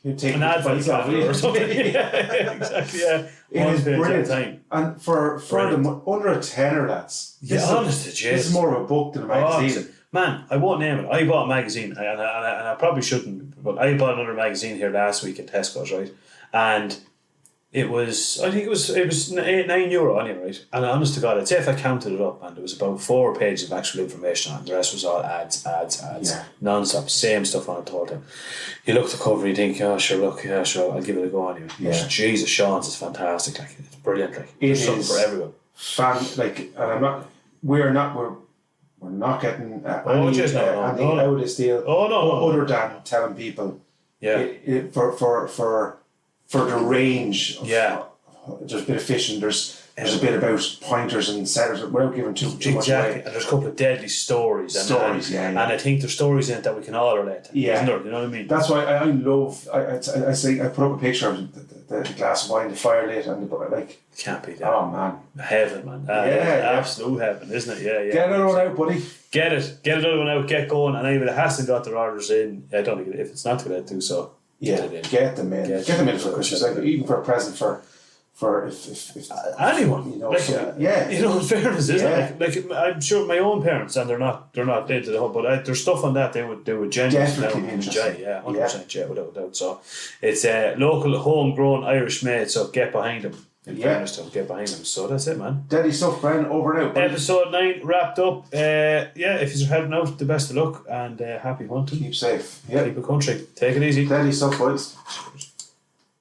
you take an advert or something. Yeah, exactly. Yeah, it is brilliant. Time. And for the under a tenner, lads. This is more of a book than a magazine. Man, I won't name it. I bought a magazine, and I probably shouldn't, but I bought another magazine here last week at Tesco's, right? And it was, I think it was €8-9 anyway, right? And honest to God, I'd say if I counted it up, man, there was about 4 pages of actual information on it. The rest was all ads, non-stop, same stuff on it the whole time. You look at the cover, you think, I'll give it a go anyway. Yeah. Jesus, Sean's is fantastic, like, it's brilliant, like, there's something for everyone. And we're not getting any out of this deal. Other than telling people, for the range of, there's a bit of fishing, there's a bit about pointers and setters without giving too much away. And there's a couple of deadly stories. And I think there's stories in it that we can all relate to. Yeah. Isn't there? You know what I mean? That's why I love, I say, I put up a picture of the glass of wine, the fire lit, and can't be that. Oh man. Heaven, man. Absolute heaven, isn't it? Yeah. Get another one out, buddy. Get another one out, get going. And anybody that hasn't got their orders in, I don't think, if it's not going to do so. Yeah, get them in. Get them in for Christmas, even for a present for if anyone, you know, you know, in fairness, isn't it? Like I'm sure my own parents, and they're not into the whole, but there's stuff on that they would genuinely enjoy. 100%, without a doubt. So it's a local, homegrown Irish made. So get behind them. In fairness to them, get behind them. So that's it, man. Deadly stuff, Brian. Over and out. Buddy. Episode 9 wrapped up. If you're heading out, the best of luck and happy hunting. Keep safe. Yeah. Keep a country. Take it easy. Deadly stuff, boys.